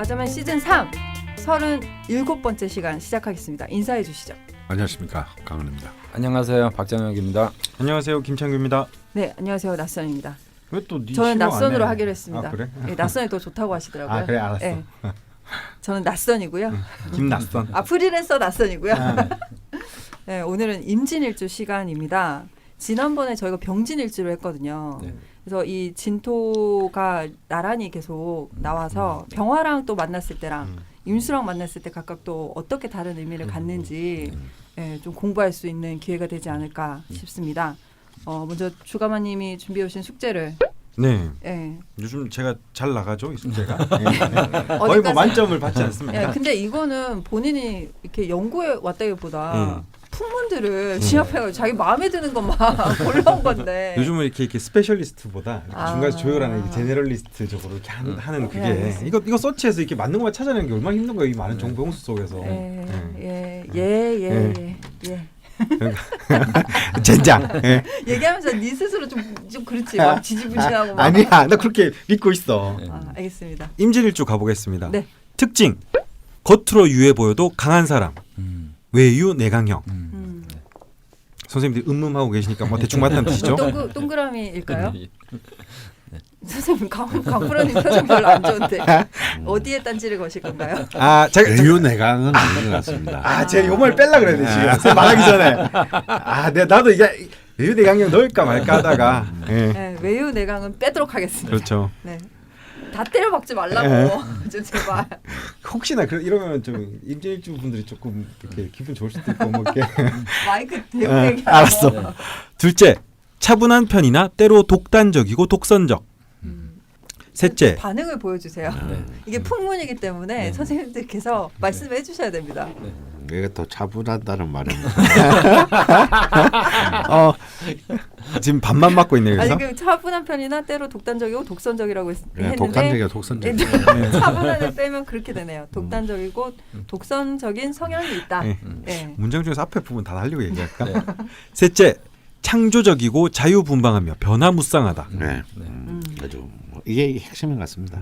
마자면 시즌 3 37번째 시간 시작하겠습니다. 인사해 주시죠. 안녕하십니까, 강은입니다. 안녕하세요, 박정혁입니다. 안녕하세요, 김창규입니다. 네, 안녕하세요, 낯선입니다. 왜 또 네 저는 신호 낯선으로 안 해? 하기로 했습니다. 아, 그래? 네, 낯선이 더 좋다고 하시더라고요. 아, 그래, 알았어. 네. 저는 낯선이고요. 김낯선. 아, 프리랜서 낯선이고요. 네, 오늘은 임진일주 시간입니다. 지난번에 저희가 병진일주로 했거든요. 네. 그래서 이 진토가 나란히 계속 나와서 병화랑 또 만났을 때랑 임수랑 만났을 때 각각 또 어떻게 다른 의미를 갖는지 좀 공부할 수 있는 기회가 되지 않을까 싶습니다. 먼저 주가마님이 준비해 오신 숙제를 네. 예. 요즘 제가 잘 나가죠, 이 숙제가. 거의 뭐 만점을 받지 않습니다. 예, 근데 이거는 본인이 이렇게 연구해 왔다기보다 풍문들을 지압해가지고 자기 마음에 드는 것만 골라온 건데. 요즘은 이렇게 스페셜리스트보다 이렇게 중간에서 조율하는 이렇게 제네럴리스트적으로 이렇게 하는 그게 네, 이거 서치해서 이렇게 맞는 것만 찾아내는 게 얼마나 힘든 거예요, 이 많은 정보 홍수 속에서. 예. 젠장. 예. 얘기하면서 네 스스로 좀 그렇지 막 지지부진하고 막. 아니야, 나 그렇게 믿고 있어. 알겠습니다. 임진일주 가보겠습니다. 네. 특징: 겉으로 유해 보여도 강한 사람. 외유 내강형. 선생님들이 음음하고 계시니까 뭐 대충 맞다는 뜻이죠? 동그라미일까요? 선생님 강프로님 표정 별로 안 좋은데 어디에 딴지를 거실 건가요? 아, 외유내강은 아닌 것 같습니다. 아, 제가 요 말 뺄라 그랬는데 지금 선생님 말하기 전에 나도 이게 외유 내강형 넣을까 말까 하다가 네, 외유 내강은 빼도록 하겠습니다. 그렇죠. 네. 다 때려박지 말라고 좀 제발. 혹시나 이러면 좀 임진일주 분들이 조금 이렇게 기분 좋을 수도 있고 뭐 이렇게. 마이크 대고 얘기하고. 알았어. 둘째, 차분한 편이나 때로 독단적이고 독선적. 셋째, 반응을 보여주세요. 이게 풍문이기 때문에 선생님들께서 말씀해 주셔야 됩니다. 내가 더 차분하다는 말은 지금 반만 맞고 있네요. 그래서 아니 그 차분한 편이나 때로 독단적이고 독선적이라고 했는데 독단적이야, 독선적. 차분한을 빼면 그렇게 되네요. 독단적이고 독선적인 성향이 있다. 네. 문장 중에서 앞에 부분 다 날리고 얘기할까? 셋째, 창조적이고 자유분방하며 변화무쌍하다. 네, 아주 이게 핵심인 것 같습니다.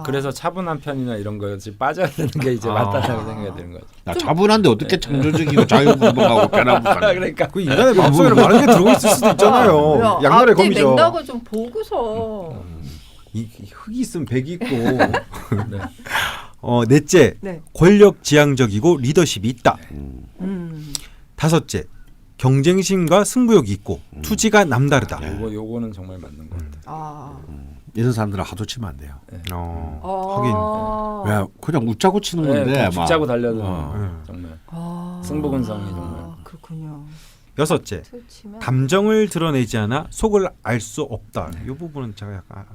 그래서 차분한 편이나 이런 거지 빠져야 되는 게 이제 맞다라고 생각이 드는 거죠. 차분한데 어떻게 창조적이고 자유분방하고 변화무쌍? 그러니까 그 인간의 마음속에 많은 게 들어가 있을 수도 있잖아요. 양날의 앞뒤 검이죠. 맥락을 좀 보고서. 이 흙이 있으면 백이 있고. 넷째, 네. 권력지향적이고 리더십이 있다. 다섯째, 경쟁심과 승부욕이 있고 투지가 남다르다. 요거는 정말 맞는 것 같아요. 이런 사람들은 하도 치면 안 돼요. 하긴. 왜 그냥 웃자고 치는 건데 막 죽자고 달려드는 정말 승부근성이 정말. 그렇군요. 여섯째, 치면 감정을 드러내지 않아 속을 알 수 없다. 이 부분은 제가 약간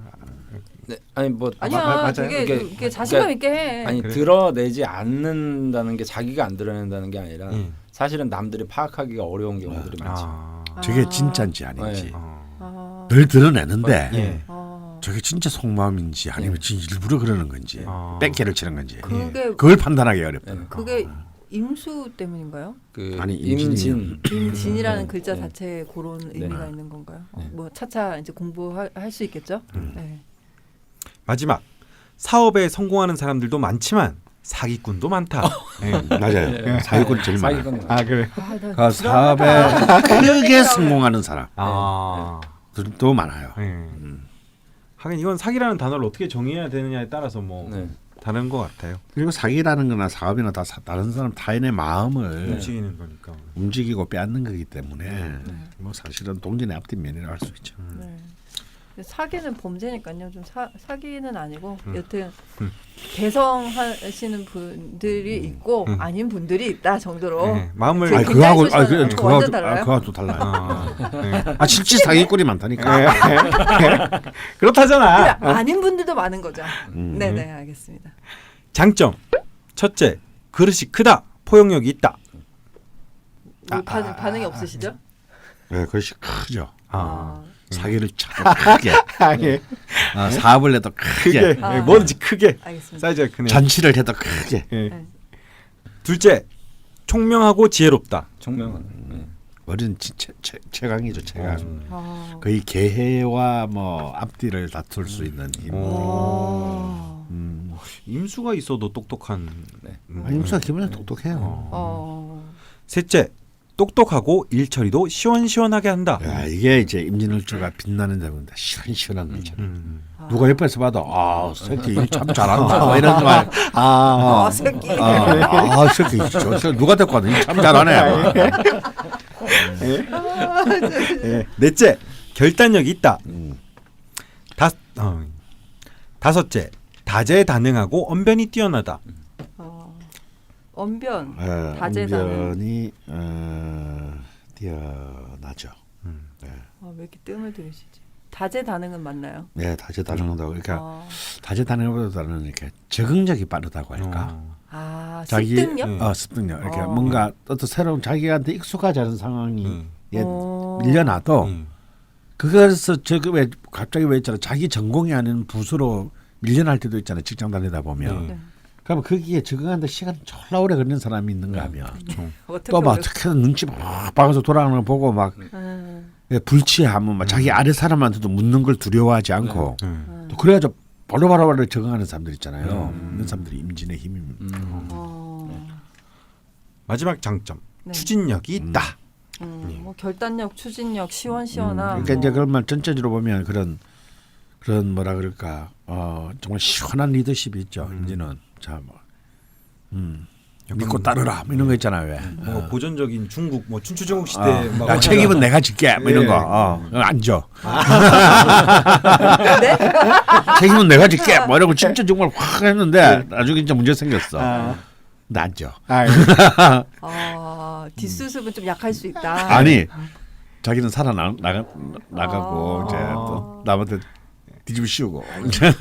네, 아니 뭐 아니야, 맞아요. 되게 자신감 있게 해. 아니 그래. 드러내지 않는다는 게 자기가 안 드러낸다는 게 아니라 사실은 남들이 파악하기가 어려운 경우들이 많죠. 저게 진짜인지 아닌지 네. 늘 드러내는데 아, 저게 진짜 속마음인지 아니면 진짜 일부러 그러는 건지 뺑개를 치는 건지 그걸 판단하기 어렵다. 그게 임수 때문인가요? 그 아니, 임진이라는 글자 네. 자체에 그런 의미가 있는 건가요? 뭐 차차 이제 공부할 수 있겠죠? 네. 마지막, 사업에 성공하는 사람들도 많지만 사기꾼도 많다. 맞아요. 사기꾼이 제일 많아요. 사기꾼 그래. 나 사업에 크게 성공하는 사람도 많아요. 하긴 이건 사기라는 단어를 어떻게 정의해야 되느냐에 따라서 뭐 다른 것 같아요. 그리고 사기라는 거나 사업이나 다 다른 사람 타인의 마음을 움직이는 거니까. 움직이고 빼앗는 거기 때문에 뭐 사실은 동전의 앞뒤 면이라고 할 수 있죠. 네. 사기는 범죄니까요. 좀 사기는 아니고 여튼 대성하시는 분들이 있고 아닌 분들이 있다 정도로. 마음을 제 그거하고 완전 달라요? 그거하고 또 달라요. 실제 사기꾼이 많다니까. 그렇다잖아. 아닌 분들도 많은 거죠. 네네 알겠습니다. 장점, 첫째, 그릇이 크다. 포용력이 있다. 뭐 반응이 없으시죠? 네, 그것이 크죠. 아. 사기를 참 크게, 사업을 해도 크게, 뭐든지 크게. 알겠습니다. 사이즈가 크네요. 잔치를 해도 크게. 네. 둘째, 총명하고 지혜롭다. 총명한. 어린 최강이죠, 최강. 거의 개해와 뭐 앞뒤를 다툴 수 있는 힘. 임수가 있어도 똑똑한. 네. 임수가 기본적으로 똑똑해요. 셋째, 똑똑하고 일 처리도 시원시원하게 한다. 야, 이게 이제 임진월주가 빛나는 자입니다. 시원시원한 거잖아요. 누가 옆에서 봐도 새끼 일 참 잘한다 뭐 이런 말. 새끼. 새끼 저 누가 데리고 와도 일 참 잘하네. 넷째, 결단력이 있다. 다섯째, 다재다능하고 언변이 뛰어나다. 언변, 다재다능. 언변이 뛰어나죠. 왜 이렇게 뜸을 들이시지? 다재다능은 맞나요? 네, 다재다능하다고. 그러니까 다재다능보다는 이렇게 적응력이 빠르다고 할까. 습득력? 습득력. 이렇게 뭔가 어떤 새로운 자기한테 익숙하지 않은 상황이 밀려나도 그것에서 왜 갑자기 왜 있잖아. 자기 전공이 아닌 부수로 밀려날 때도 있잖아요. 직장 다니다 보면. 그러면 거기에 적응하는데 시간이 졸라 오래 걸리는 사람이 있는가 하면 또 막 특히나 눈치 막 박아서 돌아가는 거 보고 막 불치하면 막 자기 아래 사람한테도 묻는 걸 두려워하지 않고 또 그래가지고 바로바로 적응하는 사람들 있잖아요. 이런 사람들이 임진의 힘입니다. 마지막 장점, 추진력이 있다. 뭐 결단력, 추진력, 시원시원함. 그러니까 이제 그러면 전체적으로 보면 그런 뭐라 그럴까 정말 시원한 리더십이 있죠. 임진은 믿고 따르라 뭐 이런 거 있잖아요. 왜? 뭐 고전적인 중국 뭐 춘추전국 시대 막 책임은 내가 질게 뭐 이런 거 안 져. 네? 책임은 내가 질게 뭐 이러고 진짜 정말 확 했는데 나중에 진짜 문제 생겼어. 근데 안 져. 뒷수습은 좀 약할 수 있다. 아니 자기는 나가고 이제 또 남한테 뒤집어 씌우고.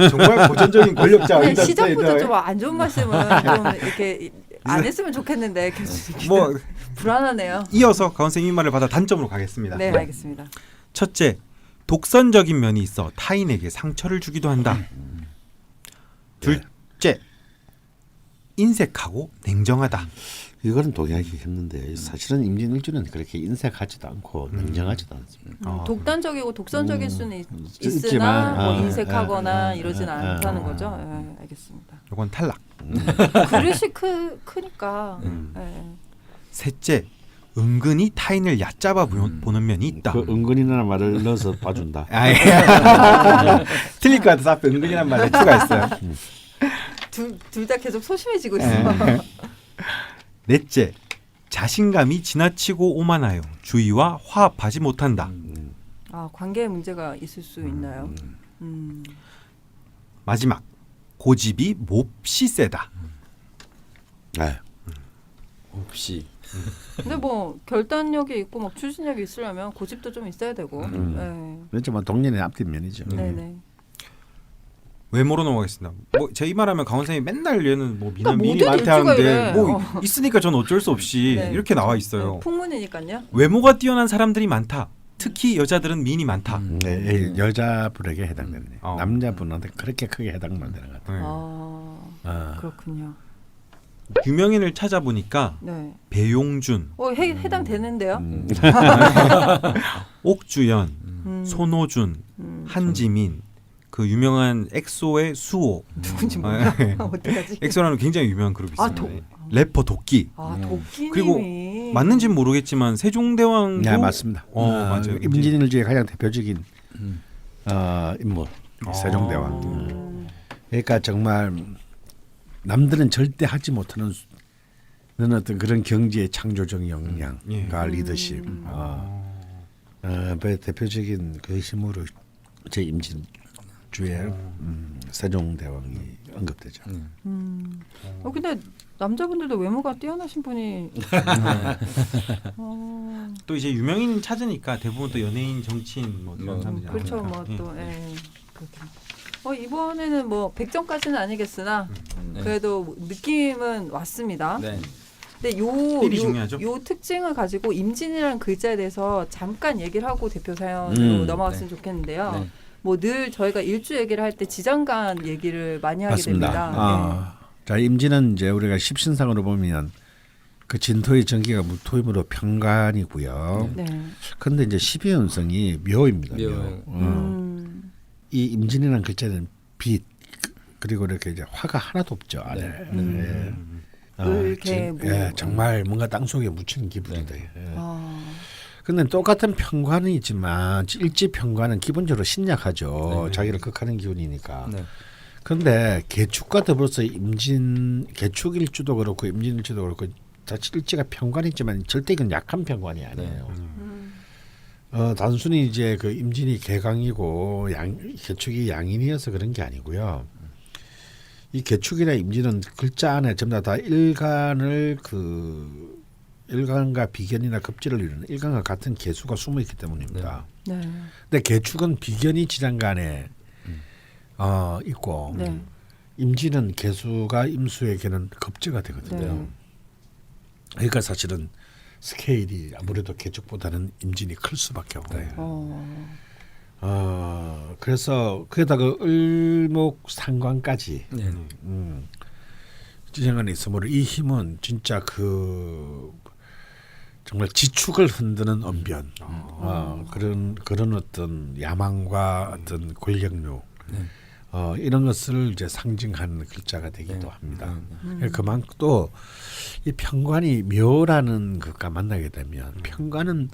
정말 고전적인 권력자. 시작부터 좀 안 좋은 말씀은 좀 이렇게 안 했으면 좋겠는데 계속 뭐 불안하네요. 이어서 가은 쌤이 말을 받아 단점으로 가겠습니다. 네, 알겠습니다. 첫째, 독선적인 면이 있어 타인에게 상처를 주기도 한다. 둘째, 인색하고 냉정하다. 이거는 동의하기 힘든데 사실은 임진일주는 그렇게 인색하지도 않고 냉정하지도 않습니다. 독단적이고 독선적일 수는 있으나 뭐 인색하거나 이러진 않다는 거죠. 네, 알겠습니다. 이건 탈락. 그릇이 크니까. 셋째, 은근히 타인을 얕잡아 보는 면이 있다. 그 은근이라는 말을 넣어서 봐준다. 틀릴 것 같아서 앞에 은근이란 말에 추가했어요. 둘 다 계속 소심해지고 있어. 넷째, 자신감이 지나치고 오만하여 주위와 화합하지 못한다. 관계에 문제가 있을 수 있나요? 마지막, 고집이 몹시 세다. 네. 없이. 근데 뭐 결단력이 있고 막 추진력이 있으려면 고집도 좀 있어야 되고. 그렇죠. 뭐 동년의 앞뒷면이죠. 네네. 외모로 넘어가겠습니다. 뭐 제 이 말하면 강원 선생님이 맨날 얘는 뭐 미남 미니 모든 많대 일주가 하는데 이래. 뭐 있으니까 저는 어쩔 수 없이 네. 이렇게 나와 있어요. 풍문이니까요. 외모가 뛰어난 사람들이 많다. 특히 여자들은 미인이 많다. 네, 여자분에게 해당되네요. 남자분한테 그렇게 크게 해당만 되는 것 같아요. 그렇군요. 유명인을 찾아보니까 네. 배용준, 해당되는데요. 옥주연, 손호준, 한지민, 그 유명한 엑소의 수호. 누군지 몰라. 어떡하지? 엑소라는 굉장히 유명한 그룹이 있습니다. 도- 래퍼 도끼. 도끼님이. 그리고 맞는지는 모르겠지만 세종대왕도 네, 맞습니다. 맞아요. 임진일주의 가장 대표적인 인물 세종대왕. 그러니까 정말 남들은 절대 하지 못하는 어떤 그런 경제의 창조적 역량과 리더십. 대표적인 그 힘으로 제 임진주의 세종대왕이 언급되죠. 근데 남자분들도 외모가 뛰어나신 분이 또 이제 유명인 찾으니까 대부분 또 연예인, 정치인 뭐 이런 사람들이 그렇죠. 나오니까. 뭐 또 그렇게. 이번에는 뭐 100점까지는 아니겠으나 그래도 느낌은 왔습니다. 네. 근데 필이 중요하죠. 요 특징을 가지고 임진이라는 글자에 대해서 잠깐 얘기를 하고 대표 사연으로 넘어갔으면 좋겠는데요. 네. 뭐 늘 저희가 일주 얘기를 할 때 지장간 얘기를 많이 하게 맞습니다. 됩니다. 자, 임진은 이제 우리가 십신상으로 보면 그 진토의 전기가 무토임으로 평간이고요. 네. 그런데 이제 12연성이 묘입니다. 묘. 묘. 이 임진이라는 글자는 빛, 그리고 이렇게 이제 화가 하나도 없죠 안에. 예. 을개 무. 예, 정말 뭔가 땅 속에 묻힌 기분이다. 예. 근데 똑같은 편관이지만 일지 편관은 기본적으로 신약하죠. 자기를 극하는 기운이니까. 네. 그런데 개축과 더불어서 개축일주도 그렇고 임진일주도 그렇고 자칫 일지가 편관이지만 절대 이건 약한 편관이 아니에요. 단순히 이제 그 임진이 개강이고 개축이 양인이어서 그런 게 아니고요. 이 개축이나 임진은 글자 안에 전부 다 일간과 비견이나 급지를 이루는 일간과 같은 개수가 숨어 있기 때문입니다. 네. 근데 개축은 비견이 지장간에 있고 네. 임진은 개수가 임수에게는 급제가 되거든요. 네. 그러니까 사실은 스케일이 아무래도 개축보다는 임진이 클 수밖에 없어요. 그래서 거기다가 을목 상관까지 지장간에 있으므로 이 힘은 진짜 정말 지축을 흔드는 언변, 그런 어떤 야망과 어떤 권력욕, 이런 것을 이제 상징하는 글자가 되기도 합니다. 그만큼 또 이 편관이 묘라는 것과 만나게 되면 편관은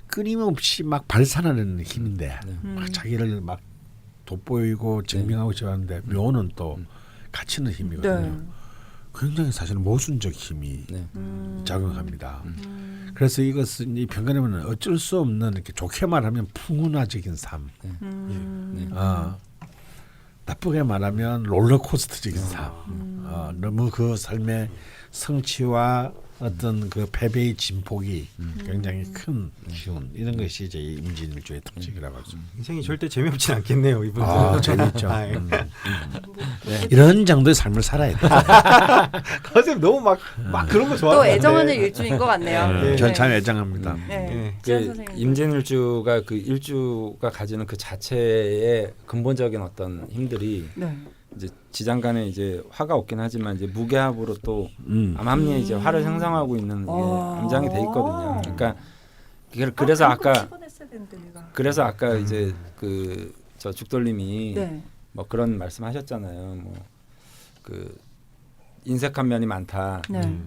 끊임없이 막 발산하는 힘인데 막 자기를 막 돋보이고 증명하고 싶어하는데 묘는 또 갇히는 힘이거든요. 굉장히 사실 모순적 힘이 작용합니다. 그래서 이것은 이 편관이면 어쩔 수 없는 이렇게 좋게 말하면 풍운화적인 삶, 나쁘게 말하면 롤러코스터적인 삶, 너무 그 삶의 성취와 어떤 그 패배의 진폭이 굉장히 큰 기운 이런 것이 이제 임진일주의 특징이라고 하죠. 인생이 절대 재미없진 않겠네요, 이분. 재밌죠. 이런 정도의 삶을 살아야 돼. 선생님 너무 막 그런 거 또 좋아하는데. 애정하는 일주인 것 같네요. 전 참 애정합니다. 네. 그 지한 선생님. 임진일주가 그 일주가 가지는 그 자체의 근본적인 어떤 힘들이 네. 이제 지장간에 이제 화가 없긴 하지만 이제 무게합으로 또 암합리에 이제 화를 형성하고 있는 이게 암장이 돼 있거든요. 그러니까 그래서 그래서 아까 이제 그 저 죽돌님이 뭐 그런 말씀하셨잖아요. 뭐 그 인색한 면이 많다.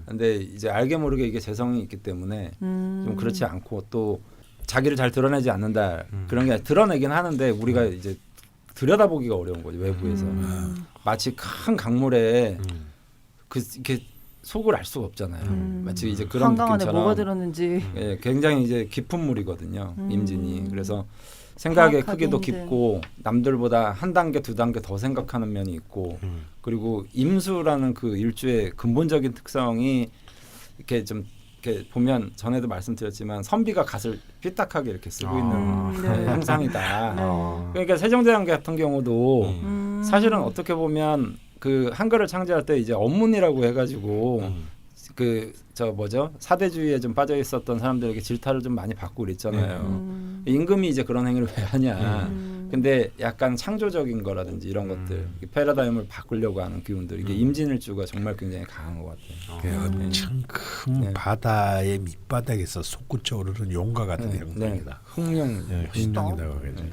근데 이제 알게 모르게 이게 재성이 있기 때문에 좀 그렇지 않고 또 자기를 잘 드러내지 않는다. 그런 게 드러내긴 하는데 우리가 이제 들여다보기가 어려운 거죠, 외부에서. 마치 큰 강물에 이렇게 속을 알 수가 없잖아요. 마치 이제 그런 한강 안에 느낌처럼. 뭐가 들었는지. 예, 굉장히 이제 깊은 물이거든요, 임진이. 그래서 생각의 크기도 깊고 남들보다 한 단계 두 단계 더 생각하는 면이 있고 그리고 임수라는 그 일주의 근본적인 특성이 이렇게 좀 이렇게 보면 전에도 말씀드렸지만 선비가 갓을 삐딱하게 이렇게 쓰고 있는 형상이다. 그러니까 세종대왕 같은 경우도 사실은 어떻게 보면 그 한글을 창제할 때 이제 언문이라고 해가지고 그 저 뭐죠 사대주의에 좀 빠져 있었던 사람들에게 질타를 좀 많이 받고 그랬잖아요. 임금이 이제 그런 행위를 왜 하냐. 근데 약간 창조적인 거라든지 이런 것들 패러다임을 바꾸려고 하는 기운들 이게 임진일주가 정말 굉장히 강한 것 같아요. 엄청 큰 바다의 밑바닥에서 솟구쳐 오르는 용과 같은 형상이다. 흥룡, 흥룡이라고 그러죠.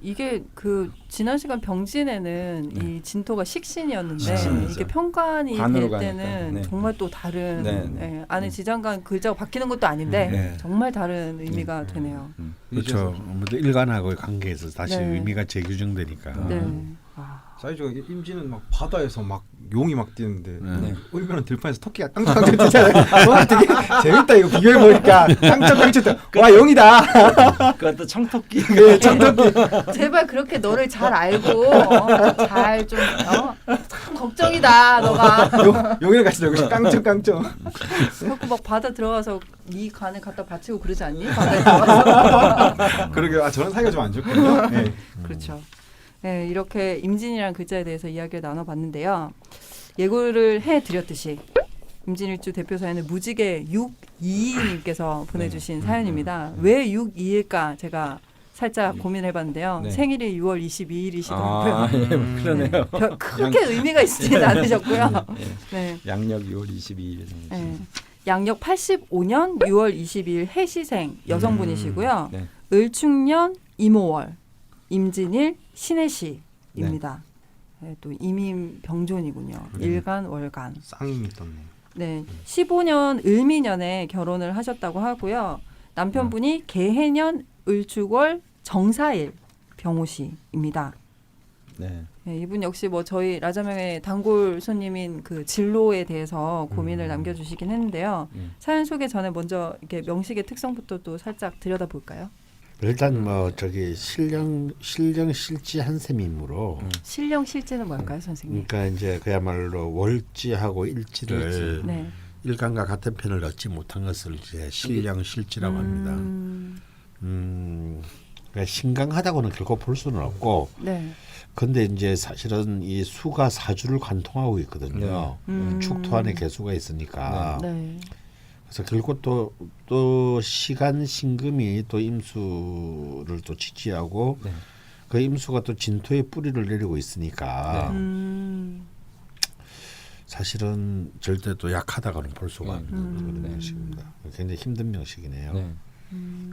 이게 그 지난 시간 병진에는 이 진토가 식신이었는데 이게 편관이 될 때는 정말 또 다른 안에 지장간 글자가 바뀌는 것도 아닌데 정말 다른 의미가 되네요. 그렇죠. 일간하고의 관계에서 다시 의미가 재규정되니까. 사이즈가 임진은 막 바다에서 막 용이 막 뛰는데 울면은 들판에서 토끼가 깡깡깡 뛰잖아요. 와 되게 재밌다 이거 비교해 보니까 깡깡깡 와 용이다. 그것도 청토끼. 네, 청토끼. 제발 그렇게 너를 잘 알고 잘 좀 참 걱정이다 너가. 용이랑 같이 놀고 깡깡깡. 자꾸 막 바다 들어가서 네 간을 갖다 바치고 그러지 않니? 바다에 들어가서. 그러게 저는 사이가 좀 안 좋거든요. 네. 그렇죠. 네, 이렇게 임진이라는 글자에 대해서 이야기를 나눠봤는데요. 예고를 해드렸듯이 임진일주 대표사연은 무지개 622님께서 보내주신 사연입니다. 왜 622일까 제가 살짝 고민해봤는데요. 생일이 6월 22일이시더라고요. 그러네요. 크게 의미가 있지는 않으셨고요. 양력 6월 22일. 양력 85년 6월 22일 해시생 여성분이시고요. 을축년 임오월 임진일 신해시입니다. 또 이민 병존이군요. 일간 월간. 쌍임이 떴네. 네, 15년 을미년에 결혼을 하셨다고 하고요. 남편분이 개해년 을축월 정사일 병호씨입니다. 네. 네, 이분 역시 뭐 저희 라자명의 단골 손님인 그 진로에 대해서 고민을 남겨주시긴 했는데요. 사연 소개 전에 먼저 이렇게 명식의 특성부터 또 살짝 들여다볼까요? 일단 뭐 저기 신령 실지 한 셈이므로 신령 실제는 뭘까요, 선생님? 그러니까 이제 그야말로 월지하고 일지를 네. 일간과 같은 편을 얻지 못한 것을 이제 신령 실지라고 합니다. 그러니까 신강하다고는 결코 볼 수는 없고, 네. 근데 이제 사실은 이 수가 사주를 관통하고 있거든요. 축토 안에 개수가 있으니까. 네. 그래서 결국 또 시간 신금이 또 임수를 또 지지하고 네. 그 임수가 또 진토에 뿌리를 내리고 있으니까 사실은 절대 또 약하다고는 볼 수가 없는 그런 명식입니다. 굉장히 힘든 명식이네요. 네.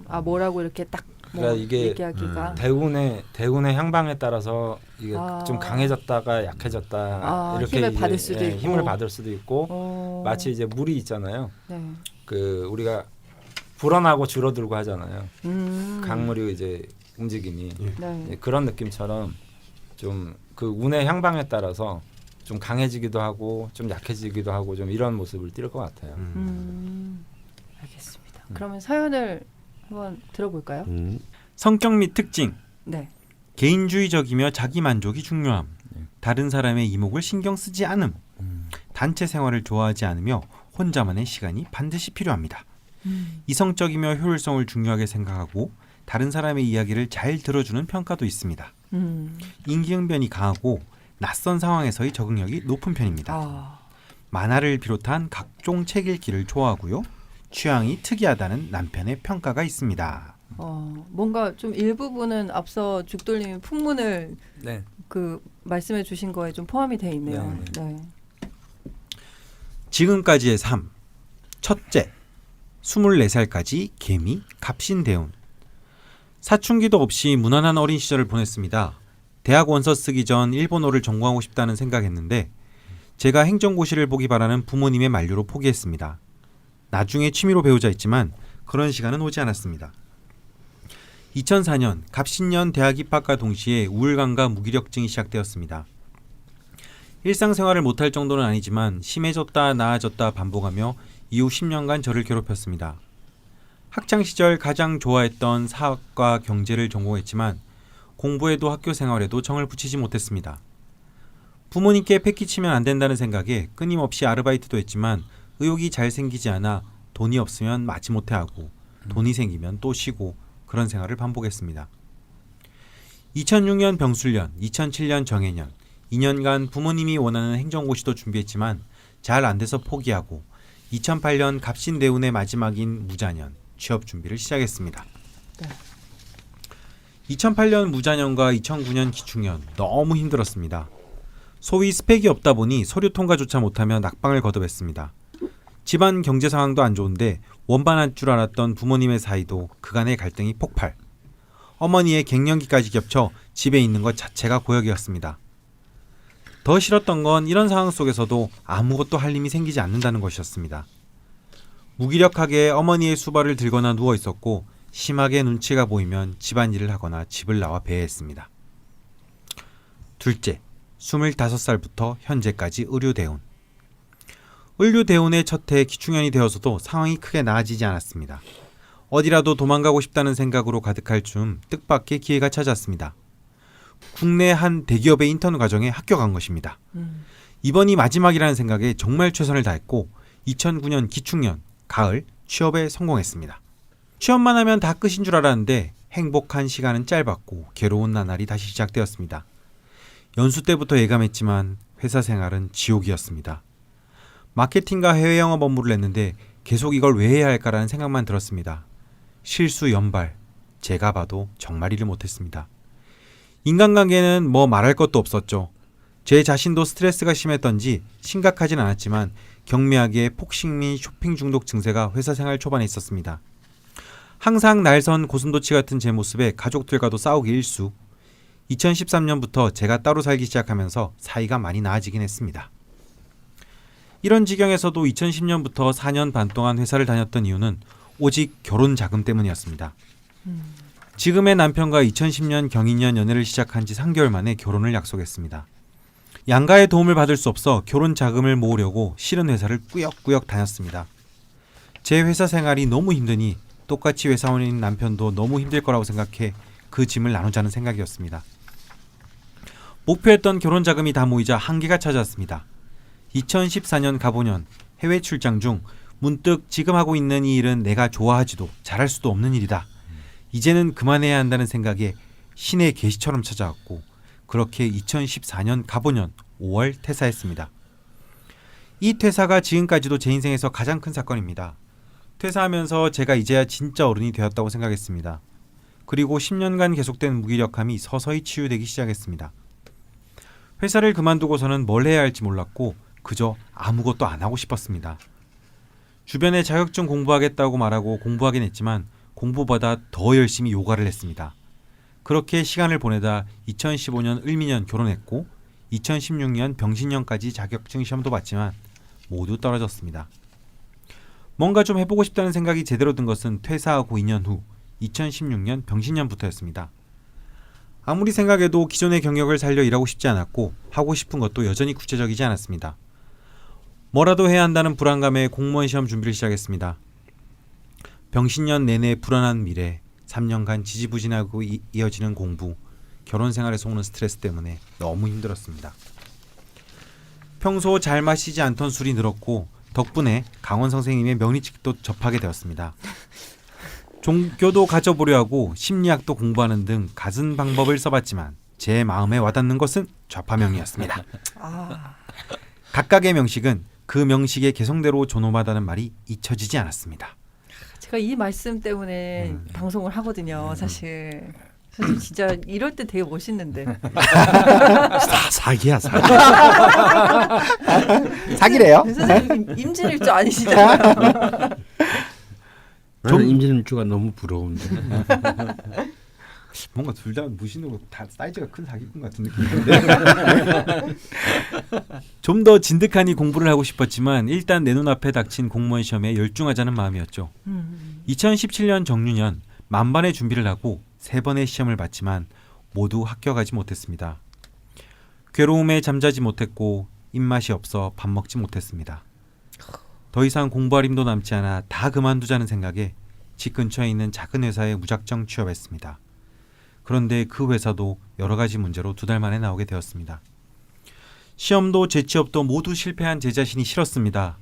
아 뭐라고 이렇게 딱 뭐 그러니까 이게 얘기하기가 대운의 향방에 따라서 이게 아. 좀 강해졌다가 약해졌다 아, 이렇게 힘을 이제, 받을 수도 있고. 힘을 받을 수도 있고 마치 이제 물이 있잖아요. 네. 그 우리가 불어나고 줄어들고 하잖아요. 강물이 이제 움직임이 네. 그런 느낌처럼 좀 그 운의 향방에 따라서 좀 강해지기도 하고 좀 약해지기도 하고 좀 이런 모습을 띌 것 같아요. 알겠습니다. 그러면 사연을 한번 들어볼까요? 성격 및 특징. 네. 개인주의적이며 자기 만족이 중요함. 다른 사람의 이목을 신경 쓰지 않음. 단체 생활을 좋아하지 않으며 혼자만의 시간이 반드시 필요합니다. 이성적이며 효율성을 중요하게 생각하고 다른 사람의 이야기를 잘 들어주는 평가도 있습니다. 인기응변이 강하고 낯선 상황에서의 적응력이 높은 편입니다. 아, 만화를 비롯한 각종 책 읽기를 좋아하고요. 취향이 특이하다는 남편의 평가가 있습니다. 뭔가 좀 일부분은 앞서 죽돌님이 풍문을 네. 그 말씀해 주신 거에 좀 포함이 돼 있네요. 네, 네. 지금까지의 삶. 첫째, 24살까지 개미, 갑신대운. 사춘기도 없이 무난한 어린 시절을 보냈습니다. 대학 원서 쓰기 전 일본어를 전공하고 싶다는 생각했는데 제가 행정고시를 보기 바라는 부모님의 만류로 포기했습니다. 나중에 취미로 배우자 했지만 그런 시간은 오지 않았습니다. 2004년 갑신년 대학 입학과 동시에 우울감과 무기력증이 시작되었습니다. 일상생활을 못할 정도는 아니지만 심해졌다 나아졌다 반복하며 이후 10년간 저를 괴롭혔습니다. 학창시절 가장 좋아했던 사학과 경제를 전공했지만 공부에도 학교 생활에도 정을 붙이지 못했습니다. 부모님께 패기치면 안 된다는 생각에 끊임없이 아르바이트도 했지만 의욕이 잘 생기지 않아 돈이 없으면 마지못해 하고 돈이 생기면 또 쉬고 그런 생활을 반복했습니다. 2006년 병술년, 2007년 정해년 2년간 부모님이 원하는 행정고시도 준비했지만 잘 안 돼서 포기하고 2008년 갑신대운의 마지막인 무자년 취업 준비를 시작했습니다. 네. 2008년 무자년과 2009년 기축년 너무 힘들었습니다. 소위 스펙이 없다 보니 서류 통과조차 못하며 낙방을 거듭했습니다. 집안 경제 상황도 안 좋은데 원반할 줄 알았던 부모님의 사이도 그간의 갈등이 폭발. 어머니의 갱년기까지 겹쳐 집에 있는 것 자체가 고역이었습니다. 더 싫었던 건 이런 상황 속에서도 아무것도 할 힘이 생기지 않는다는 것이었습니다. 무기력하게 어머니의 수발을 들거나 누워 있었고 심하게 눈치가 보이면 집안일을 하거나 집을 나와 배회했습니다. 둘째, 25살부터 현재까지 의료대운. 의료대운의 첫 해 기축년이 되어서도 상황이 크게 나아지지 않았습니다. 어디라도 도망가고 싶다는 생각으로 가득할 즈음 뜻밖의 기회가 찾아왔습니다. 국내 한 대기업의 인턴 과정에 합격한 것입니다. 이번이 마지막이라는 생각에 정말 최선을 다했고 2009년 기축년 가을 취업에 성공했습니다. 취업만 하면 다 끝인 줄 알았는데 행복한 시간은 짧았고 괴로운 나날이 다시 시작되었습니다. 연수 때부터 예감했지만 회사 생활은 지옥이었습니다. 마케팅과 해외 영업 업무를 했는데 계속 이걸 왜 해야 할까라는 생각만 들었습니다. 실수 연발, 제가 봐도 정말 일을 못했습니다. 인간관계는 뭐 말할 것도 없었죠. 제 자신도 스트레스가 심했던지 심각하진 않았지만 경미하게 폭식 및 쇼핑 중독 증세가 회사 생활 초반에 있었습니다. 항상 날선 고슴도치 같은 제 모습에 가족들과도 싸우기 일쑤. 2013년부터 제가 따로 살기 시작하면서 사이가 많이 나아지긴 했습니다. 이런 지경에서도 2010년부터 4년 반 동안 회사를 다녔던 이유는 오직 결혼 자금 때문이었습니다. 지금의 남편과 2010년 경인년 연애를 시작한 지 3개월 만에 결혼을 약속했습니다. 양가의 도움을 받을 수 없어 결혼 자금을 모으려고 싫은 회사를 꾸역꾸역 다녔습니다. 제 회사 생활이 너무 힘드니 똑같이 회사원인 남편도 너무 힘들 거라고 생각해 그 짐을 나누자는 생각이었습니다. 목표했던 결혼 자금이 다 모이자 한계가 찾아왔습니다. 2014년 가보년 해외 출장 중 문득 지금 하고 있는 이 일은 내가 좋아하지도 잘할 수도 없는 일이다. 이제는 그만해야 한다는 생각에 신의 계시처럼 찾아왔고 그렇게 2014년 가보년 5월 퇴사했습니다. 이 퇴사가 지금까지도 제 인생에서 가장 큰 사건입니다. 퇴사하면서 제가 이제야 진짜 어른이 되었다고 생각했습니다. 그리고 10년간 계속된 무기력함이 서서히 치유되기 시작했습니다. 회사를 그만두고서는 뭘 해야 할지 몰랐고 그저 아무것도 안 하고 싶었습니다. 주변에 자격증 공부하겠다고 말하고 공부하긴 했지만 공부보다 더 열심히 요가를 했습니다. 그렇게 시간을 보내다 2015년 을미년 결혼했고 2016년 병신년까지 자격증 시험도 봤지만 모두 떨어졌습니다. 뭔가 좀 해보고 싶다는 생각이 제대로 든 것은 퇴사하고 2년 후 2016년 병신년부터였습니다. 아무리 생각해도 기존의 경력을 살려 일하고 싶지 않았고 하고 싶은 것도 여전히 구체적이지 않았습니다. 뭐라도 해야 한다는 불안감에 공무원 시험 준비를 시작했습니다. 병신년 내내 불안한 미래, 3년간 지지부진하고 이어지는 공부, 결혼 생활에서 오는 스트레스 때문에 너무 힘들었습니다. 평소 잘 마시지 않던 술이 늘었고 덕분에 강원 선생님의 명리책도 접하게 되었습니다. 종교도 가져보려 하고 심리학도 공부하는 등 갖은 방법을 써봤지만 제 마음에 와닿는 것은 좌파명이었습니다. 각각의 명식은 그 명식의 개성대로 존엄하다는 말이 잊혀지지 않았습니다. 제가 이 말씀 때문에 방송을 하거든요. 사실 진짜 이럴 때 되게 멋있는데. 사기야 사기. 사기래요? 선생님 임진일주 아니시잖아요. 나는 임진일주가 너무 부러운데. 뭔가 둘 다 무신으로 다 사이즈가 큰 사기꾼 같은 느낌인데. 좀 더 진득하니 공부를 하고 싶었지만 일단 내 눈앞에 닥친 공무원 시험에 열중하자는 마음이었죠. 2017년 정유년 만반의 준비를 하고 3번의 시험을 봤지만 모두 합격하지 못했습니다. 괴로움에 잠자지 못했고 입맛이 없어 밥 먹지 못했습니다. 더 이상 공부할 힘도 남지 않아 다 그만두자는 생각에 집 근처에 있는 작은 회사에 무작정 취업했습니다. 그런데 그 회사도 여러 가지 문제로 2달 만에 나오게 되었습니다. 시험도 재취업도 모두 실패한 제 자신이 싫었습니다.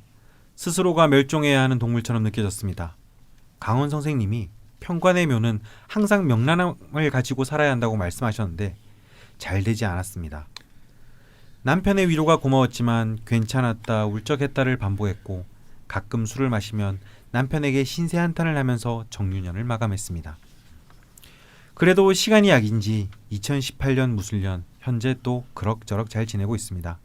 스스로가 멸종해야 하는 동물처럼 느껴졌습니다. 강원 선생님이 평관의 묘는 항상 명랑함을 가지고 살아야 한다고 말씀하셨는데 잘 되지 않았습니다. 남편의 위로가 고마웠지만 괜찮았다 울적했다를 반복했고 가끔 술을 마시면 남편에게 신세 한탄을 하면서 정유년을 마감했습니다. 그래도 시간이 약인지 2018년 무술년 현재 또 그럭저럭 잘 지내고 있습니다.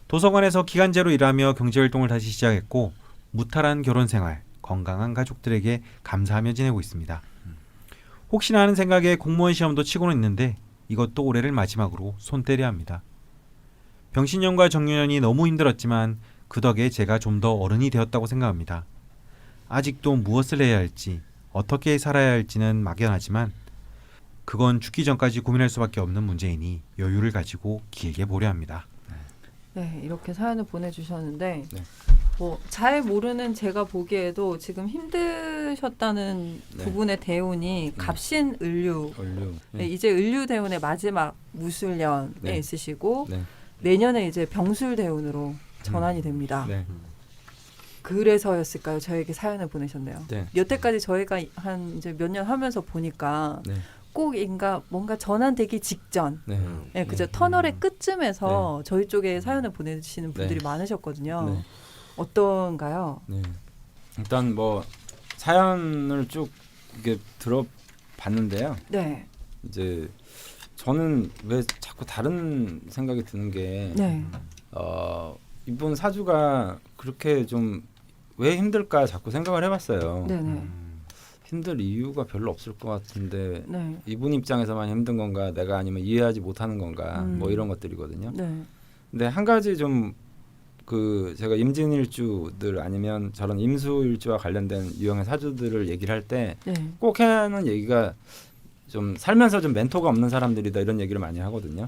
도서관에서 기간제로 일하며 경제활동을 다시 시작했고 무탈한 결혼생활, 건강한 가족들에게 감사하며 지내고 있습니다. 혹시나 하는 생각에 공무원 시험도 치고는 있는데 이것도 올해를 마지막으로 손 떼려 합니다. 병신년과 정유년이 너무 힘들었지만 그 덕에 제가 좀 더 어른이 되었다고 생각합니다. 아직도 무엇을 해야 할지 어떻게 살아야 할지는 막연하지만 그건 죽기 전까지 고민할 수밖에 없는 문제이니 여유를 가지고 길게 보려 합니다. 네, 이렇게 사연을 보내주셨는데 네. 잘 모르는 제가 보기에도 지금 힘드셨다는 네. 부분의 대운이 갑신 을류. 원료. 네, 이제 을류 대운의 마지막 무술년에 네. 있으시고 네. 내년에 이제 병술 대운으로 전환이 됩니다. 네. 그래서였을까요? 저에게 사연을 보내셨네요. 네. 여태까지 저희가 한 이제 몇 년 하면서 보니까 네. 꼭 뭔가 전환되기 직전, 네. 네, 그죠? 터널의 끝쯤에서 저희 쪽에 사연을 보내주시는 분들이 네. 많으셨거든요. 네. 어떤가요? 네. 일단 뭐 사연을 쭉 이렇게 들어봤는데요. 네, 이제 저는 왜 자꾸 다른 생각이 드는 게 네, 이분 사주가 그렇게 좀 왜 힘들까 자꾸 생각을 해봤어요. 네, 네. 힘들 이유가 별로 없을 것 같은데 네. 이분 입장에서만 힘든 건가 내가 아니면 이해하지 못하는 건가 뭐 이런 것들이거든요. 네. 근데 한 가지 좀 그 제가 임진일주들 아니면 저런 임수일주와 관련된 유형의 사주들을 얘기를 할 때 꼭 네. 하는 얘기가 좀 살면서 좀 멘토가 없는 사람들이다 이런 얘기를 많이 하거든요.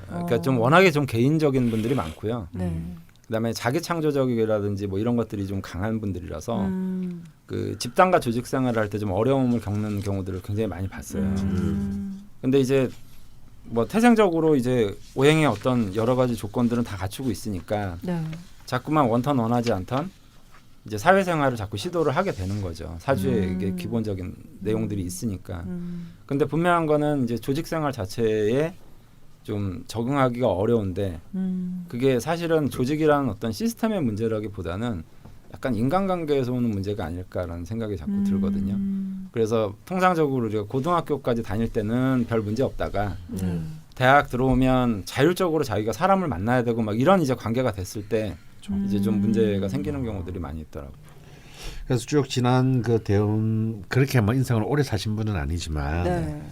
그러니까 좀 워낙에 좀 개인적인 분들이 많고요. 네. 그다음에 자기 창조적이라든지 뭐 이런 것들이 좀 강한 분들이라서 그 집단과 조직 생활을 할 때 좀 어려움을 겪는 경우들을 굉장히 많이 봤어요. 근데 이제 뭐 태생적으로 이제 오행의 어떤 여러 가지 조건들은 다 갖추고 있으니까 네. 자꾸만 원턴 원하지 않던 이제 사회생활을 자꾸 시도를 하게 되는 거죠. 사주에 이게 기본적인 내용들이 있으니까. 근데 분명한 거는 이제 조직생활 자체에 좀 적응하기가 어려운데 그게 사실은 조직이라는 어떤 시스템의 문제라기보다는 약간 인간관계에서 오는 문제가 아닐까라는 생각이 자꾸 들거든요. 그래서 통상적으로 우리가 고등학교까지 다닐 때는 별 문제 없다가 대학 들어오면 자율적으로 자기가 사람을 만나야 되고 막 이런 이제 관계가 됐을 때 이제 좀 문제가 생기는 경우들이 많이 있더라고요. 그래서 쭉 지난 그 대운 그렇게 뭐 인생을 오래 사신 분은 아니지만 네.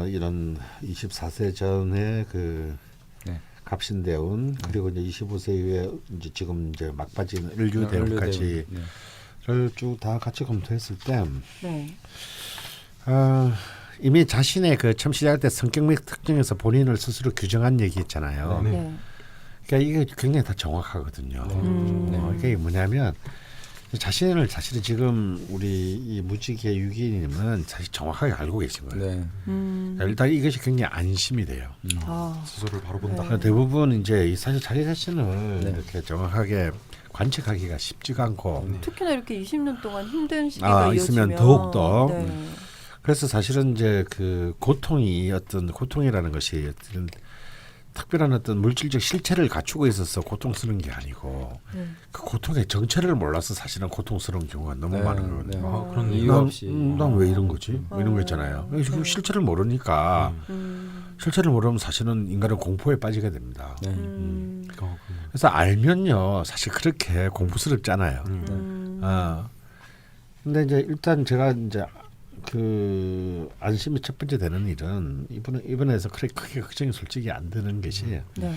이런 24세 전에 그 네. 갑신대운 그리고 이제 25세 이후에 이제 지금 이제 막바지는 을류대운까지를 네. 쭉 다 같이 검토했을 때 네. 이미 자신의 그 처음 시작할 때 성격 및 특징에서 본인을 스스로 규정한 얘기 있잖아요. 네. 그러니까 이게 굉장히 다 정확하거든요. 이게 뭐냐면 자신을 사실은 지금 우리 이 무지개 유기님은 사실 정확하게 알고 계신 거예요. 네. 일단 이것이 굉장히 안심이 돼요. 스스로를 바로 본다. 네. 대부분 이제 사실 자기 자신을 네. 이렇게 정확하게 관측하기가 쉽지가 않고 특히나 이렇게 20년 동안 힘든 시기가 있으면 이어지면 더욱더. 네. 그래서 사실은 이제 그 고통이 어떤 고통이라는 것이 어떤 특별한 어떤 물질적 실체를 갖추고 있어서 고통스러운 게 아니고 그 고통의 정체를 몰라서 사실은 고통스러운 경우가 너무 네, 많은 거거든요. 네. 아, 그런 이유 없이. 난 왜 이런 거지? 뭐 이런 거 있잖아요. 지금 실체를 모르니까 실체를 모르면 사실은 인간은 공포에 빠지게 됩니다. 네. 그래서 알면요 사실 그렇게 공부스럽잖아요. 근데 이제 일단 제가 이제 그 안심이 첫 번째 되는 일은 이번에서 그렇게 크게 걱정이 솔직히 안 드는 것이 네.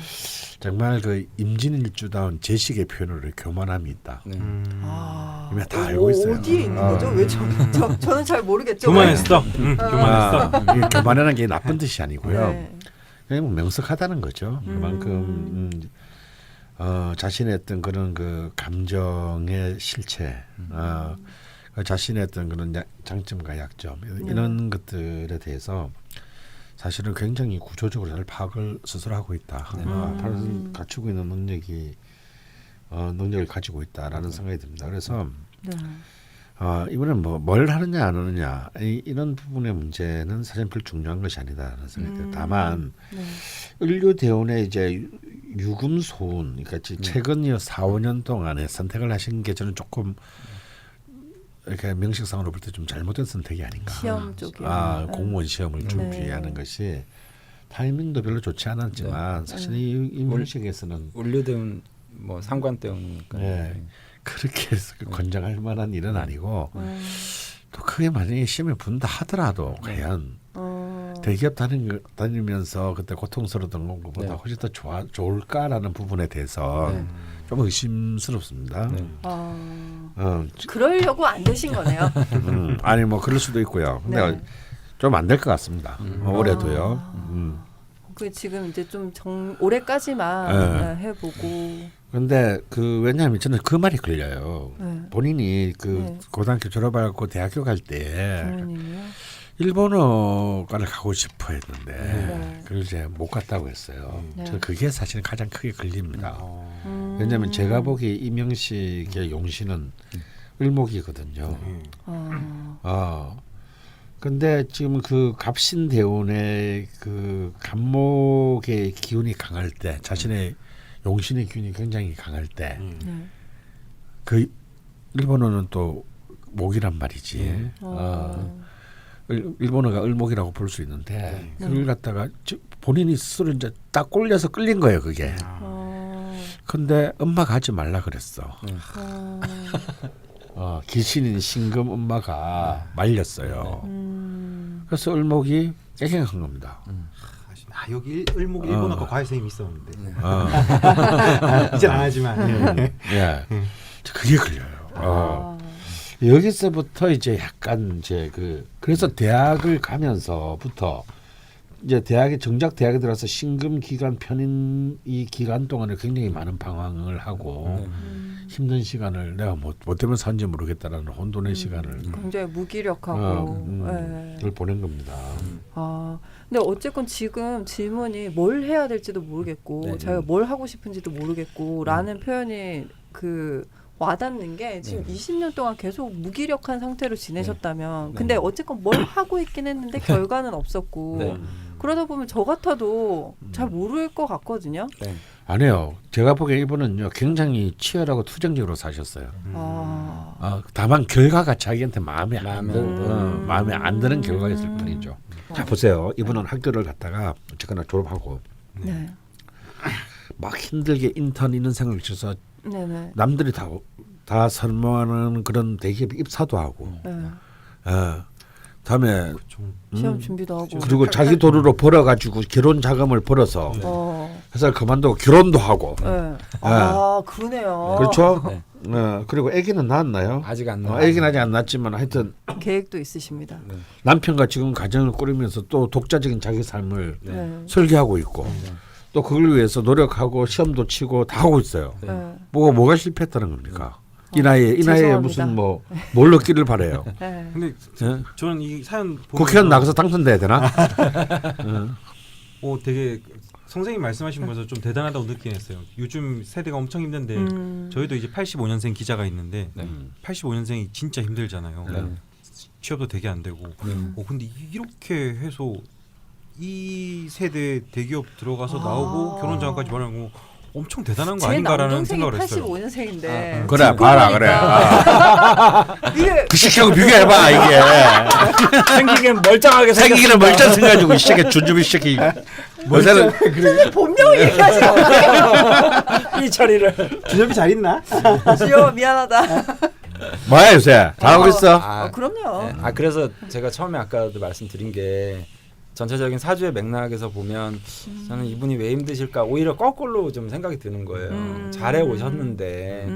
정말 그 임진일주다운 제식의 표현으로 교만함이 있다. 네. 이미 다 알고 있어요. 어디에 있는 거죠? 왜 저는 잘 모르겠죠. 교만했어. 교만했어. 이 교만이라는 게 나쁜 뜻이 아니고요. 네. 그냥 뭐 명석하다는 거죠. 그만큼 자신의 어떤 그런 그 감정의 실체, 자신의 어떤 그런 장점과 약점 이런 것들에 대해서 사실은 굉장히 구조적으로 잘 파악을 스스로 하고 있다. 갖추고 있는 능력을 가지고 있다라는 생각이 듭니다. 그래서 이번엔 뭘 하느냐 안 하느냐 이런 부분의 문제는 사실 별 중요한 것이 아니다라는 생각이 들어요. 다만 을류대운의 이제 유금소운, 그러니까 최근 4, 5년 동안에 선택을 하신 게 저는 조금 이렇게 명식상으로 볼 때 좀 잘못된 선택이 아닌가. 시험 쪽이요. 공무원 시험을 준비하는 것이 타이밍도 별로 좋지 않았지만 사실 이 명식에서는 을류대운 뭐 상관대운이니까. 그렇게 해서 권장할 만한 일은 아니고 또 그게 만약에 시험에 분다 하더라도 과연 대기업 다니면서 그때 고통스러웠던 것보다 훨씬 더 좋을까라는 부분에 대해서 좀 의심스럽습니다. 그러려고 안 되신 거네요. 아니 뭐 그럴 수도 있고요. 근데 좀 안 될 것 같습니다. 올해도요. 그 지금 이제 좀 올해까지만 해보고. 근데 왜냐하면 저는 그 말이 걸려요. 본인이 고등학교 졸업하고 대학교 갈 때 일본어과를 가고 싶어 했는데 그걸 이제 못 갔다고 했어요. 저 그게 사실은 가장 크게 걸립니다. 왜냐하면 제가 보기에 이명식의 용신은 을목이거든요. 근데 지금 그 갑신대운의 그 갑목의 기운이 강할 때, 자신의 용신의 기운이 굉장히 강할 때, 그 일본어는 또 목이란 말이지. 일본어가 을목이라고 볼 수 있는데 그걸 갖다가 본인이 스스로 이제 딱 꼴려서 끌린 거예요, 그게. 근데 엄마가 하지 말라 그랬어. 귀신인 신금 엄마가 말렸어요. 그래서 을목이 깨갱한 겁니다. 아 여기 을목 일본어과 과외 선생님이 있었는데 이제 안 하지만 예, 그게 걸려요. 여기서부터 이제 약간 이제 그래서 대학을 가면서부터 이제 정작 대학에 들어서 신금 기간 편인 이 기간 동안에 굉장히 많은 방황을 하고 힘든 시간을 내가 뭐 때문에 산지 모르겠다라는 혼돈의 시간을 굉장히 무기력하고 를 보낸 겁니다. 근데 어쨌건 지금 질문이 뭘 해야 될지도 모르겠고 자기가 뭘 하고 싶은지도 모르겠고 라는 표현이 와닿는 게 지금 20년 동안 계속 무기력한 상태로 지내셨다면 근데 어쨌건 뭘 하고 있긴 했는데 결과는 없었고 그러다 보면 저 같아도 잘 모를 것 같거든요. 아니에요. 제가 보기에 이분은요 굉장히 치열하고 투쟁적으로 사셨어요. 다만 결과가 자기한테 마음에 안 드는 결과가 있을 뿐이죠. 자 보세요. 이분은 학교를 갔다가 어쨌거나 졸업하고 막 힘들게 인턴 인생을 거쳐서 남들이 다 선망하는 그런 대기업에 입사도 하고 다음에 시험 준비도 하고 그리고 자기 돈으로 벌어가지고 결혼 자금을 벌어서 회사를 그만두고 결혼도 하고 그러네요. 그렇죠. 그리고 아기는 낳았나요? 아직 안 낳았어요. 아기는 아직 안 낳았지만 하여튼 계획도 있으십니다. 남편과 지금 가정을 꾸리면서 또 독자적인 자기 삶을 설계하고 있고 또 그걸 위해서 노력하고 시험도 치고 다 하고 있어요. 뭐가 실패했다는 겁니까? 이 나이에 죄송합니다. 무슨 뭘 얻기를 바래요. 근데 저는 이 사연 국회의원 나가서 당선돼야 되나? 되게 선생님 말씀하신 거에서 좀 대단하다고 느끼긴 했어요. 요즘 세대가 엄청 힘든데 저희도 이제 85년생 기자가 있는데 85년생이 진짜 힘들잖아요. 취업도 되게 안 되고. 근데 이렇게 해서 이 세대 대기업 들어가서 나오고 결혼 자금까지 마련하고 엄청 대단한 거 제 아닌가라는 남동생이 생각을 했어요. 85년생인데 그래 봐라 그래. 이게 그 시기하고 비교해봐 이게. 생기기는 멀쩡하게 생기기는 멀쩡 생가지고 시작해 준주비 시작해. 멀쩡 본명 얘기하시고 이 처리를 준엽이 잘 있나? 지효 미안하다. 뭐야 요새 잘하고 있어? 그럼요. 그래서 제가 처음에 아까도 말씀드린 게 전체적인 사주의 맥락에서 보면 저는 이분이 왜 힘드실까 오히려 거꾸로 좀 생각이 드는 거예요. 잘해 오셨는데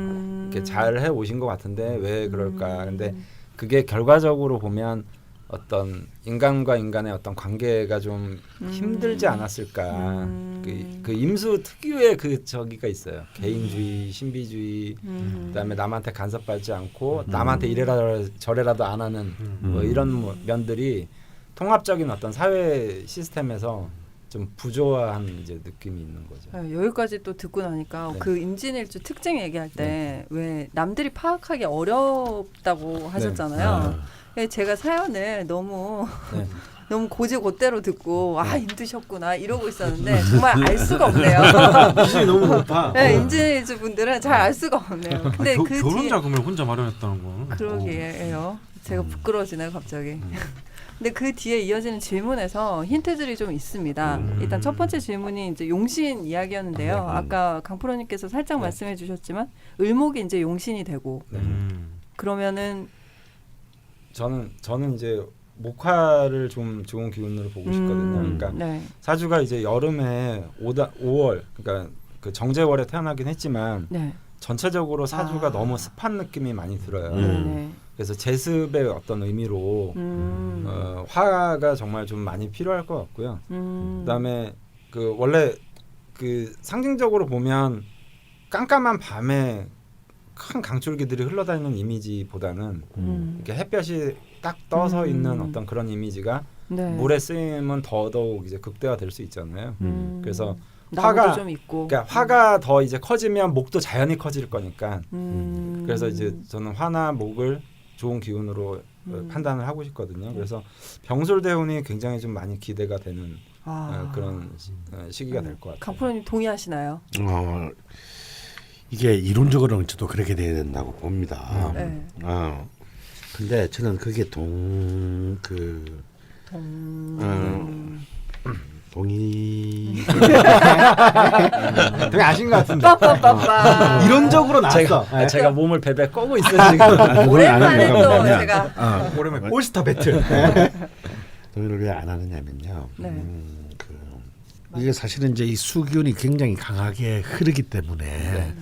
이렇게 잘해 오신 것 같은데 왜 그럴까? 근데 그게 결과적으로 보면 어떤 인간과 인간의 어떤 관계가 좀 힘들지 않았을까? 그 임수 특유의 그 저기가 있어요. 개인주의, 신비주의, 그다음에 남한테 간섭받지 않고 남한테 이래라 저래라도 안 하는 뭐 이런 면들이 통합적인 어떤 사회 시스템에서 좀 부조화한 이제 느낌이 있는 거죠. 여기까지 또 듣고 나니까 그 임진일주 특징 얘기할 때 왜 남들이 파악하기 어렵다고 하셨잖아요. 제가 사연을 너무 고지고대로 듣고 힘드셨구나 이러고 있었는데 정말 알 수가 없네요. 기준이 너무 높아. 임진일주 분들은 잘 알 수가 없네요. 근데 그 결혼 자금을 혼자 마련했다는 건 그러게요. 제가 부끄러워지네요 갑자기. 근데 그 뒤에 이어지는 질문에서 힌트들이 좀 있습니다. 일단 첫 번째 질문이 이제 용신 이야기였는데요. 아까 강프로님께서 살짝 말씀해 주셨지만 을목이 이제 용신이 되고 그러면은 저는 이제 목화를 좀 좋은 기운으로 보고 싶거든요. 그러니까 사주가 이제 여름에 5월 그러니까 그 정제월에 태어나긴 했지만 전체적으로 사주가 너무 습한 느낌이 많이 들어요. 그래서 제습의 어떤 의미로 화가 정말 좀 많이 필요할 것 같고요. 그다음에 그 원래 그 상징적으로 보면 깜깜한 밤에 큰 강줄기들이 흘러다니는 이미지보다는 이렇게 햇볕이 딱 떠서 있는 어떤 그런 이미지가 물에 쓰이면 더더욱 이제 극대화될 수 있잖아요. 그래서 화가 좀 있고. 그러니까 화가 더 이제 커지면 목도 자연히 커질 거니까. 그래서 이제 저는 화나 목을 좋은 기운으로 판단을 하고 싶거든요. 그래서 병술대운이 굉장히 좀 많이 기대가 되는 그런 시기가 될 것 같아요. 강프로님 동의하시나요? 이게 이론적으로는 저도 그렇게 돼야 된다고 봅니다. 근데 저는 그게 동의. 되게 아신 것 같은데. 빠빠빠빠. 이론적으로 나왔어. 제가 몸을 베베 꺼고 있어요 지금. 동의를 안 오랜만에 하는 또 거냐면 제가 오랜만에 올스타 배틀. 동의를 왜 안 하느냐면요. 네. 이게 사실은 이제 이 수기운이 굉장히 강하게 흐르기 때문에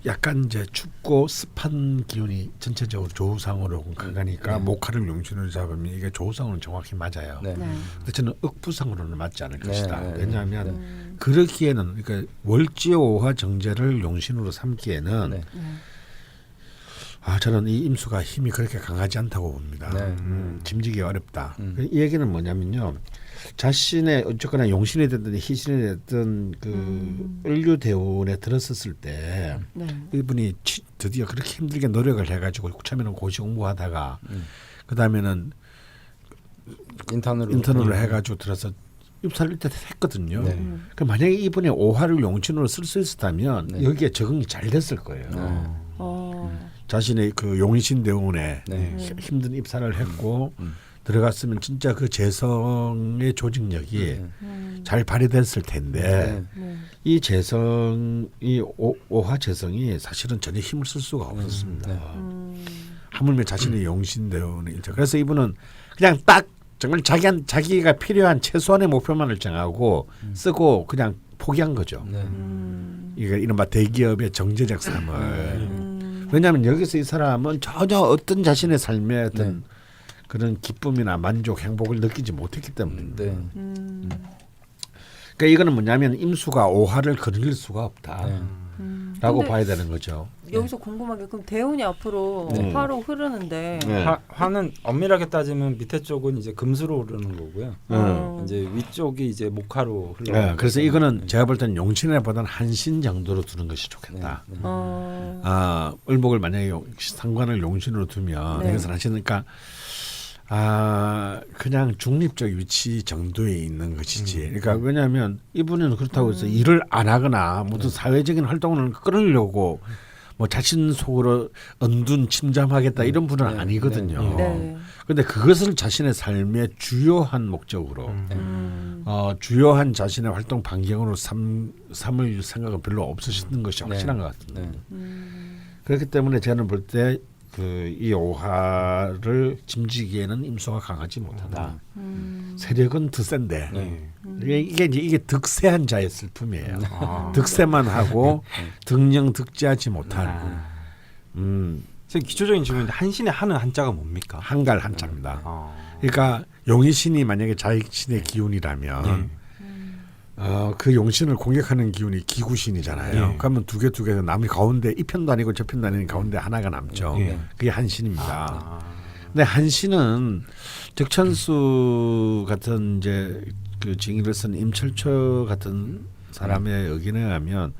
약간 이제 춥고 습한 기운이 전체적으로 조우상으로 강하니까 목화를 용신으로 잡으면 이게 조우상으로는 정확히 맞아요. 네. 네. 근데 저는 억부상으로는 맞지 않을 네, 것이다. 네, 왜냐하면 그러기에는 그러니까 월지오화 정제를 용신으로 삼기에는 네. 저는 이 임수가 힘이 그렇게 강하지 않다고 봅니다. 네. 짐지기 어렵다. 이 얘기는 뭐냐면요. 자신의 어쨌거나 용신이 됐든 희신이 됐든 그 을류대운에 들었었을 때 네. 이분이 드디어 그렇게 힘들게 노력을 해가지고 처음에는 고시 공부하다가 그 다음에는 인턴으로 해가지고 들어서 입사를 일단 했거든요. 네. 그 만약에 이분이 오화를 용신으로 쓸 수 있었다면 네. 여기에 적응이 잘 됐을 거예요. 자신의 그 용신 대운에 네. 힘든 입사를 했고 들어갔으면 진짜 그 재성의 조직력이 잘 발휘됐을 텐데 이 재성이 오화 재성이 사실은 전혀 힘을 쓸 수가 없었습니다. 하물며 자신의 용신 대운에 그래서 이분은 그냥 딱 정말 자기가 필요한 최소한의 목표만을 정하고 쓰고 그냥 포기한 거죠. 네. 이게 이른바 대기업의 정제적 삶을. 왜냐하면 여기서 이 사람은 전혀 어떤 자신의 삶의 어떤 그런 기쁨이나 만족, 행복을 느끼지 못했기 때문입니다. 네. 그러니까 이거는 뭐냐면 임수가 오화를 거느릴 수가 없다라고 근데 봐야 되는 거죠. 여기서 궁금한 게 그럼 대운이 앞으로 네. 화로 흐르는데 네. 화는 엄밀하게 따지면 밑에 쪽은 이제 금수로 흐르는 거고요. 이제 위쪽이 이제 목화로 흐르는 네, 그래서 거죠. 이거는 제가 볼 때는 용신에보다는 한신 정도로 두는 것이 좋겠다. 네. 을목을 만약에 상관을 용신으로 두면 네. 이것은 하시니까 그냥 중립적 위치 정도에 있는 것이지. 그러니까 왜냐하면 이분은 그렇다고 해서 일을 안 하거나 무슨 사회적인 활동을 끌으려고 뭐 자신 속으로 언둔 침잠하겠다 이런 분은 아니거든요. 네. 그런데 그것을 자신의 삶의 주요한 목적으로 주요한 자신의 활동 반경으로 삼을 생각은 별로 없으시는 것이 확실한 것 같습니다. 네. 그렇기 때문에 저는 볼 때 이 오화를 짐지기에는 임수가 강하지 못하다. 세력은 더 센데 이게 득세한 자의 슬픔이에요. 득세만 하고 득령 득지하지 못한 선생님 기초적인 질문인데 한신의 한은 한자가 뭡니까? 한갈 한자입니다. 그러니까 용의신이 만약에 자신의 기운이라면 그 용신을 공격하는 기운이 기구신이잖아요. 그러면 두 개 남이 가운데 이 편도 아니고 저 편도 아닌 가운데 하나가 남죠. 그게 한신입니다. 근데 한신은 덕천수 같은 이제 그 징의를 쓴 임철초 같은 사람의 의견에 의하면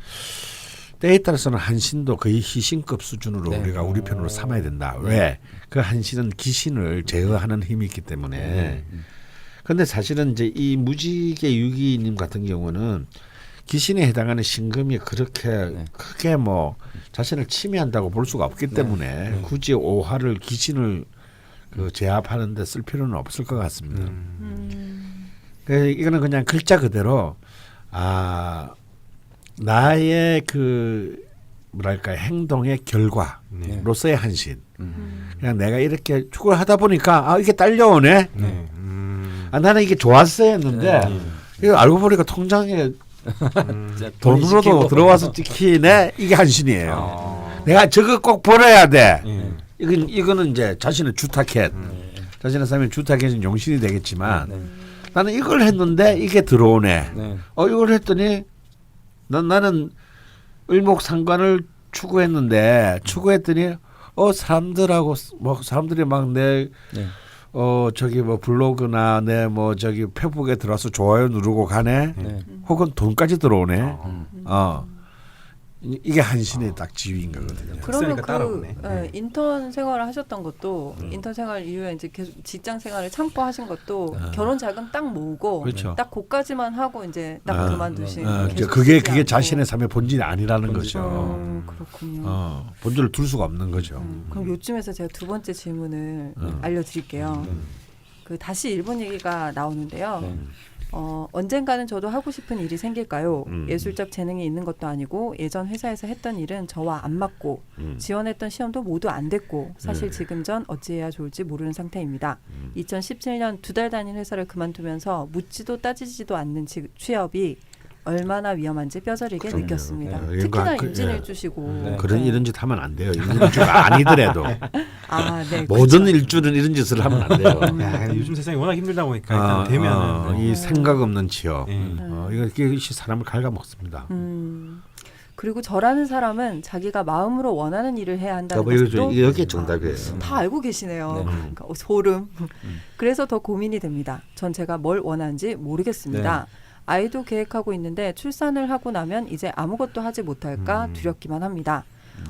때에 따라서는 한신도 거의 희신급 수준으로 우리가 우리 편으로 삼아야 된다. 왜? 그 한신은 기신을 제어하는 힘이 있기 때문에. 그런데 사실은 이제 이 무지개 유기님 같은 경우는 기신에 해당하는 신금이 그렇게 크게 뭐 자신을 침해한다고 볼 수가 없기 때문에 굳이 오화를 기신을 그 제압하는 데 쓸 필요는 없을 것 같습니다. 그래서 이거는 그냥 글자 그대로 나의 그 뭐랄까 행동의 결과로서의 한신. 그냥 내가 이렇게 축구를 하다 보니까 이게 딸려오네. 나는 이게 좋았어야 했는데 이거 알고 보니까 통장에 돈으로도 들어와서 찍히네. 이게 한신이에요. 내가 저거 꼭 벌어야 돼. 이거는 이제 자신의 주타켓. 자신의 삶의 주타켓은 용신이 되겠지만 나는 이걸 했는데 이게 들어오네. 이걸 했더니 나는 을목상관을 추구했더니 사람들하고 뭐 사람들이 막 내 저기 뭐 블로그나 내 뭐 저기 페북에 들어와서 좋아요 누르고 가네. 혹은 돈까지 들어오네. 이게 한신의 딱 지위인 거거든요. 그러면 그 따라오네. 인턴 생활을 하셨던 것도 인턴 생활 이후에 이제 계속 직장 생활을 참고 하신 것도 결혼 자금 딱 모으고 그렇죠. 딱 그까지만 하고 이제 딱 그만두신. 그게 자신의 삶의 본질이 아니라는 거죠. 그렇군요. 본질을 둘 수가 없는 거죠. 그럼 요쯤에서 제가 두 번째 질문을 알려드릴게요. 그 다시 일본 얘기가 나오는데요. 언젠가는 저도 하고 싶은 일이 생길까요? 예술적 재능이 있는 것도 아니고 예전 회사에서 했던 일은 저와 안 맞고 지원했던 시험도 모두 안 됐고 사실 지금 전 어찌해야 좋을지 모르는 상태입니다. 2017년 2달 다닌 회사를 그만두면서 묻지도 따지지도 않는 취업이 얼마나 위험한지 뼈저리게 그럼요. 느꼈습니다. 예, 특히나 그, 임진일주시고 네. 그런 이런 짓 하면 안 돼요. 일주가 아니더라도 네, 모든 그렇죠. 일주는 이런 짓을 하면 안 돼요. 야, 근데 요즘 세상이 워낙 힘들다 보니까 일단 되면은 이 생각 없는 취업, 예. 이것이 사람을 갉아먹습니다. 그리고 저라는 사람은 자기가 마음으로 원하는 일을 해야 한다는 여보, 것도 이게 정답이에요. 다 알고 계시네요. 네. 그러니까 소름. 그래서 더 고민이 됩니다. 전 제가 뭘 원하는지 모르겠습니다. 아이도 계획하고 있는데 출산을 하고 나면 이제 아무것도 하지 못할까 두렵기만 합니다.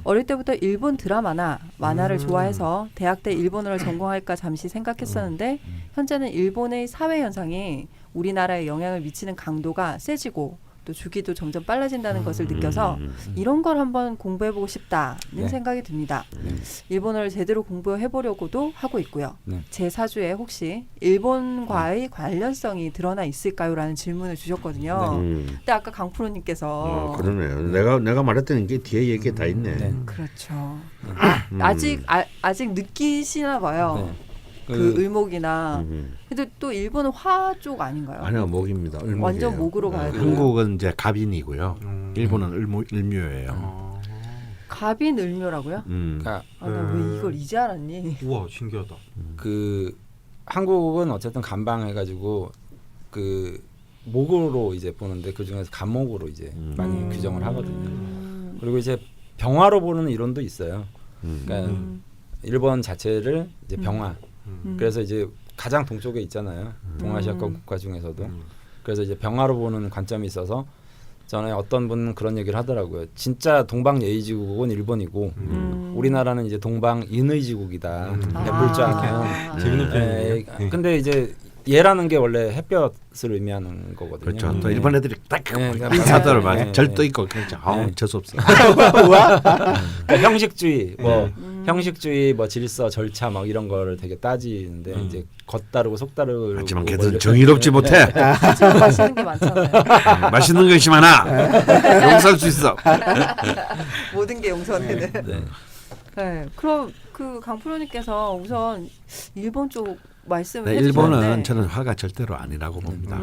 어릴 때부터 일본 드라마나 만화를 좋아해서 대학 때 일본어를 전공할까 잠시 생각했었는데 현재는 일본의 사회 현상이 우리나라에 영향을 미치는 강도가 세지고 또 주기도 점점 빨라진다는 것을 느껴서 이런 걸 한번 공부해보고 싶다는 네. 생각이 듭니다. 일본어를 제대로 공부해보려고도 하고 있고요. 네. 제 사주에 혹시 일본과의 관련성이 드러나 있을까요? 라는 질문을 주셨거든요. 근데 아까 강프로님께서 그러네요. 내가 말했던 게 뒤에 얘기 다 있네. 네. 그렇죠. 아직 느끼시나 봐요. 네. 그 을목이나. 근데 또 일본은 화 쪽 아닌가요? 아니요, 목입니다. 을목이에요. 완전 목으로 가야 돼요. 한국은 이제 갑인이고요. 일본은 을묘예요. 갑인 을묘라고요? 그러니까 나 왜 이걸 이제 알았니? 우와 신기하다. 그 한국은 어쨌든 간방해가지고 그 목으로 이제 보는데 그 중에서 간목으로 이제 많이 규정을 하거든요. 그리고 이제 병화로 보는 이론도 있어요. 그러니까 일본 자체를 이제 병화. 그래서 이제 가장 동쪽에 있잖아요. 동아시아권 국가 중에서도. 그래서 이제 병화로 보는 관점이 있어서 전에 어떤 분은 그런 얘기를 하더라고요. 진짜 동방예의지국은 일본이고 우리나라는 이제 동방인의지국이다. 햇불 쬐면. 재밌는 표현이에요. 근데 이제 얘라는 게 원래 햇볕을 의미하는 거거든요. 그렇죠. 또 일본 애들이 딱 네, 인사들을 막 네, 절도 네. 있고 그렇죠. 아우 재수 없어. 그러니까 형식주의 형식주의 뭐 질서 절차 막 이런 거를 되게 따지는데 이제 겉다르고 속다르고 하지만 걔들 정의롭지 못해. 하지만 맛있는 게 많잖아요. 맛있는 것이 많아. 용서할 수 있어. 모든 게 용서되는. 네. 네. 그럼 그 강프로님께서 우선 일본 쪽 말씀을 네, 해주셨는데 일본은 저는 화가 절대로 아니라고 봅니다.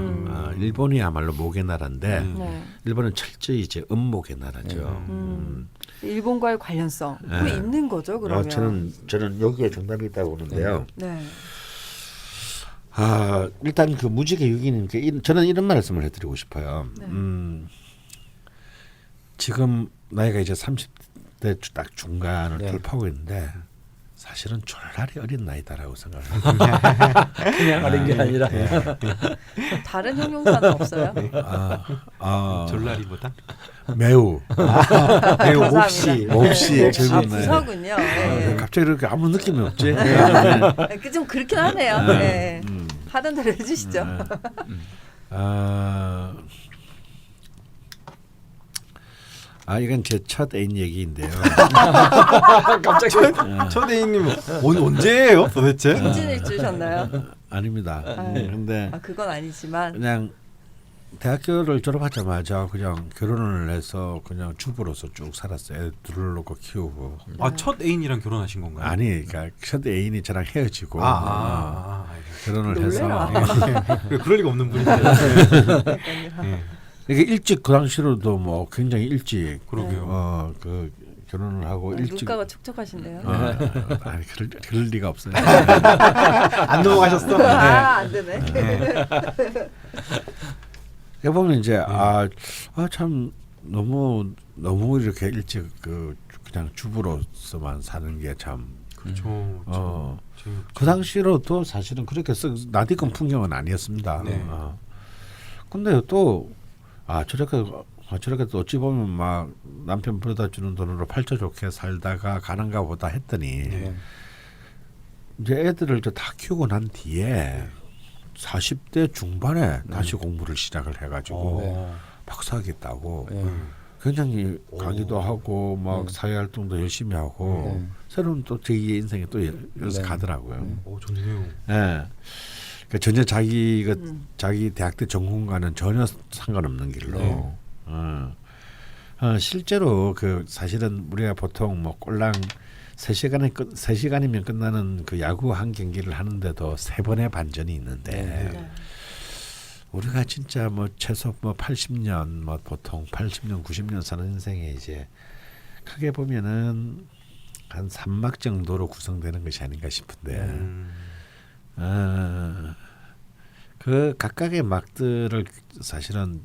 일본이야말로 목의 나라인데 네. 일본은 철저히 이제 음목의 나라죠. 일본과의 관련성 네. 왜 있는 거죠? 그러면 저는 여기에 정답이 있다고 보는데요. 네. 일단 그 무지개 유기는 저는 이런 말씀을 해드리고 싶어요. 네. 지금 나이가 이제 30대 딱 중간을 네. 돌파하고 있는데 사실은 졸라리 어린 나이다라고 생각합니다. 그냥 어린 게 아니라 다른 형용사는 없어요? 졸라리보다 매우 매우 감사합니다. 몹시 즐거운 나이. 부서군요. 네. 갑자기 이렇게 아무 느낌이 없지? 좀 그렇긴 하네요. 네. 하던 대로 해주시죠. 이건 제 첫 애인 얘기인데요. 갑자기 첫 애인님 언제예요 도대체? 임진을 주셨나요? 아닙니다. 근데 그건 아니지만 그냥 대학교를 졸업하자마자 그냥 결혼을 해서 그냥 주부로서 쭉 살았어요. 애 둘을 놓고 키우고. 첫 애인이랑 결혼하신 건가요? 아니, 그러니까 첫 애인이 저랑 헤어지고 결혼을 놀래라. 해서 그럴 리가 없는 분인데. 이게 일찍 그 당시로도 뭐 굉장히 일찍 그러게요. 그 결혼을 하고 일찍 눈가가 촉촉하신데요. 아니 그럴 리가 없어요. 안 넘어가셨어? 안 되네. 해 보면 이제 참 너무 이렇게 일찍 그냥 주부로서만 사는 게 참 그렇죠. 그 당시로도 사실은 그렇게 낯익은 풍경은 아니었습니다. 네. 근데 또 저렇게 또 어찌 보면 막 남편 벌어다 주는 돈으로 팔자 좋게 살다가 가는가 보다 했더니 이제 애들을 다 키우고 난 뒤에 40대 중반에 다시 공부를 시작을 해가지고 박사하겠다고 굉장히 강의도 하고 막 사회활동도 열심히 하고 새로운 또 제2의 인생에 또 여기서 가더라고요. 좋네요. 예. 그러니까 전혀 자기 대학 때 전공과는 전혀 상관없는 길로. 네. 실제로 그 사실은 우리가 보통 뭐 꼴랑 3시간이면 끝나는 그 야구 한 경기를 하는데도 3번의 반전이 있는데 네. 우리가 진짜 뭐 최소 뭐 80년 뭐 보통 80년 90년 사는 인생에 이제 크게 보면은 한 3막 정도로 구성되는 것이 아닌가 싶은데 그 각각의 막들을 사실은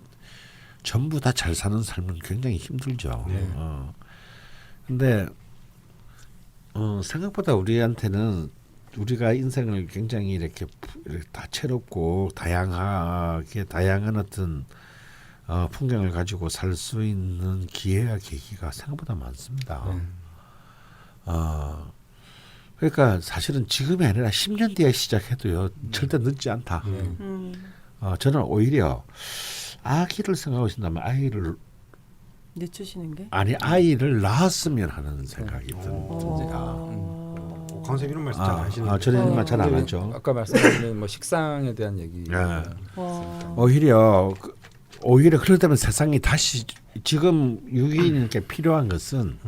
전부 다 잘 사는 삶은 굉장히 힘들죠. 근데 생각보다 우리한테는 우리가 인생을 굉장히 이렇게 다채롭고 다양한 어떤 풍경을 가지고 살 수 있는 기회와 계기가 생각보다 많습니다. 그러니까 사실은 지금이 아니라 10년 뒤에 시작해도요 절대 늦지 않다. 저는 오히려 아기를 생각하고 있다면 아이를 늦추시는 게? 아이를 낳았으면 하는 생각이 드는 강쌤 이런 말씀 잘 하시는데. 저는 이런 말 잘 안 그리고 하죠. 아까 말씀하신 뭐 식상에 대한 얘기. 오히려 그렇다면 세상이 다시 지금 유기인에게 필요한 것은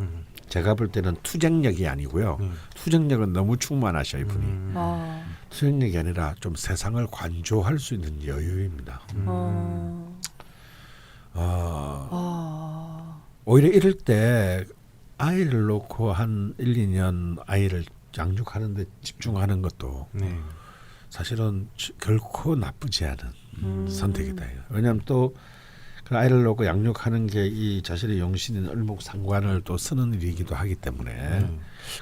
제가 볼 때는 투쟁력이 아니고요. 투쟁력은 너무 충만하셔 이분이. 투쟁력이 아니라 좀 세상을 관조할 수 있는 여유입니다. 오히려 이럴 때 아이를 놓고 한 1, 2년 아이를 양육하는 데 집중하는 것도 사실은 결코 나쁘지 않은 선택이다. 왜냐하면 또 그 아이를 놓고 양육하는 게 이 자신의 영신인 을목상관을 또 쓰는 일이기도 하기 때문에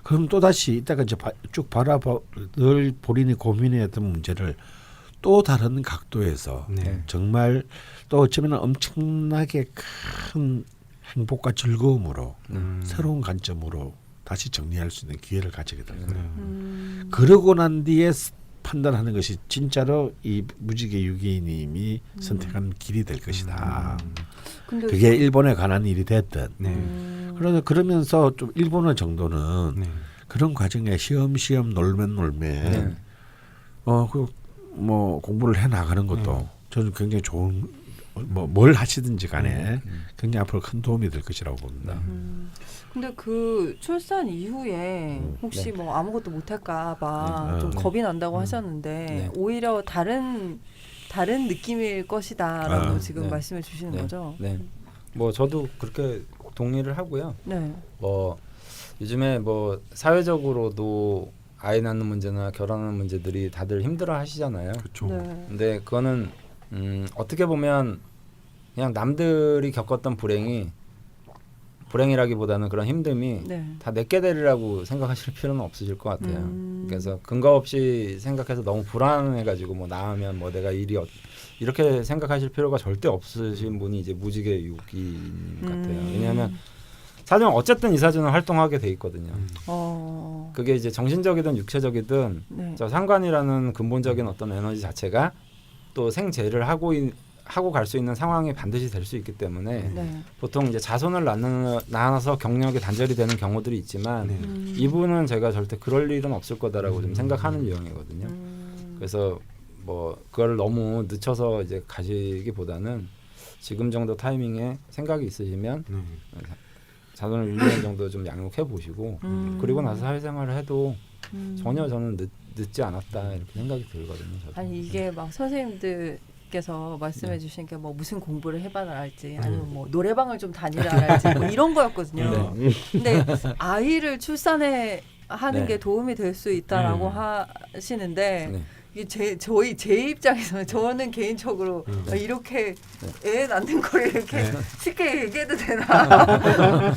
그럼 또 다시 이따가 이제 쭉 늘 본인이 고민했던 문제를 또 다른 각도에서 정말 또 어쩌면 엄청나게 큰 행복과 즐거움으로 새로운 관점으로 다시 정리할 수 있는 기회를 가지게 될 거예요. 그러고 난 뒤에 판단하는 것이 진짜로 이 무지개 유기님이 선택한 길이 될 것이다. 근데 그게 일본에 관한 일이 됐든. 그러면서 좀 일본어 정도는 그런 과정에 시험시험 놀면 뭐 공부를 해 나가는 것도 저는 굉장히 좋은 뭘 하시든지 간에 굉장히 앞으로 큰 도움이 될 것이라고 봅니다. 근데 그 출산 이후에 혹시 뭐 아무것도 못할까봐 좀 겁이 난다고 하셨는데 오히려 다른 느낌일 것이다라고 지금 말씀해 주시는 거죠? 네. 뭐 저도 그렇게 동의를 하고요. 네. 뭐 요즘에 뭐 사회적으로도 아이 낳는 문제나 결혼하는 문제들이 다들 힘들어 하시잖아요. 그렇죠. 네. 근데 그거는 어떻게 보면 그냥 남들이 겪었던 불행이라기보다는 그런 힘듦이 다 내게 되리라고 생각하실 필요는 없으실 것 같아요. 그래서 근거 없이 생각해서 너무 불안해가지고 뭐 나으면 뭐 내가 이렇게 생각하실 필요가 절대 없으신 분이 이제 무지개 유기님 같아요. 왜냐하면 사실은 어쨌든 이 사주는 활동하게 돼 있거든요. 그게 이제 정신적이든 육체적이든 저 상관이라는 근본적인 어떤 에너지 자체가 또 생재를 하고 갈 수 있는 상황이 반드시 될 수 있기 때문에 보통 이제 자손을 낳아서 경력이 단절이 되는 경우들이 있지만 이분은 제가 절대 그럴 일은 없을 거다라고 좀 생각하는 유형이거든요. 그래서 뭐 그걸 너무 늦춰서 이제 가시기보다는 지금 정도 타이밍에 생각이 있으시면 자손을 1, 2년 정도 좀 양육해 보시고 그리고 나서 사회생활을 해도 전혀 저는 늦지 않았다 이렇게 생각이 들거든요. 저도. 아니 이게 막 선생님들께서 말씀해 주신 게 뭐 무슨 공부를 해봐랄지 아니면 뭐 노래방을 좀 다니라랄지 뭐 이런 거였거든요. 근데 아이를 출산에 하는 게 도움이 될 수 있다라고 하시는데 이게 제 입장에서는 저는 개인적으로 이렇게 애 낳는 걸 이렇게 쉽게 얘기해도 되나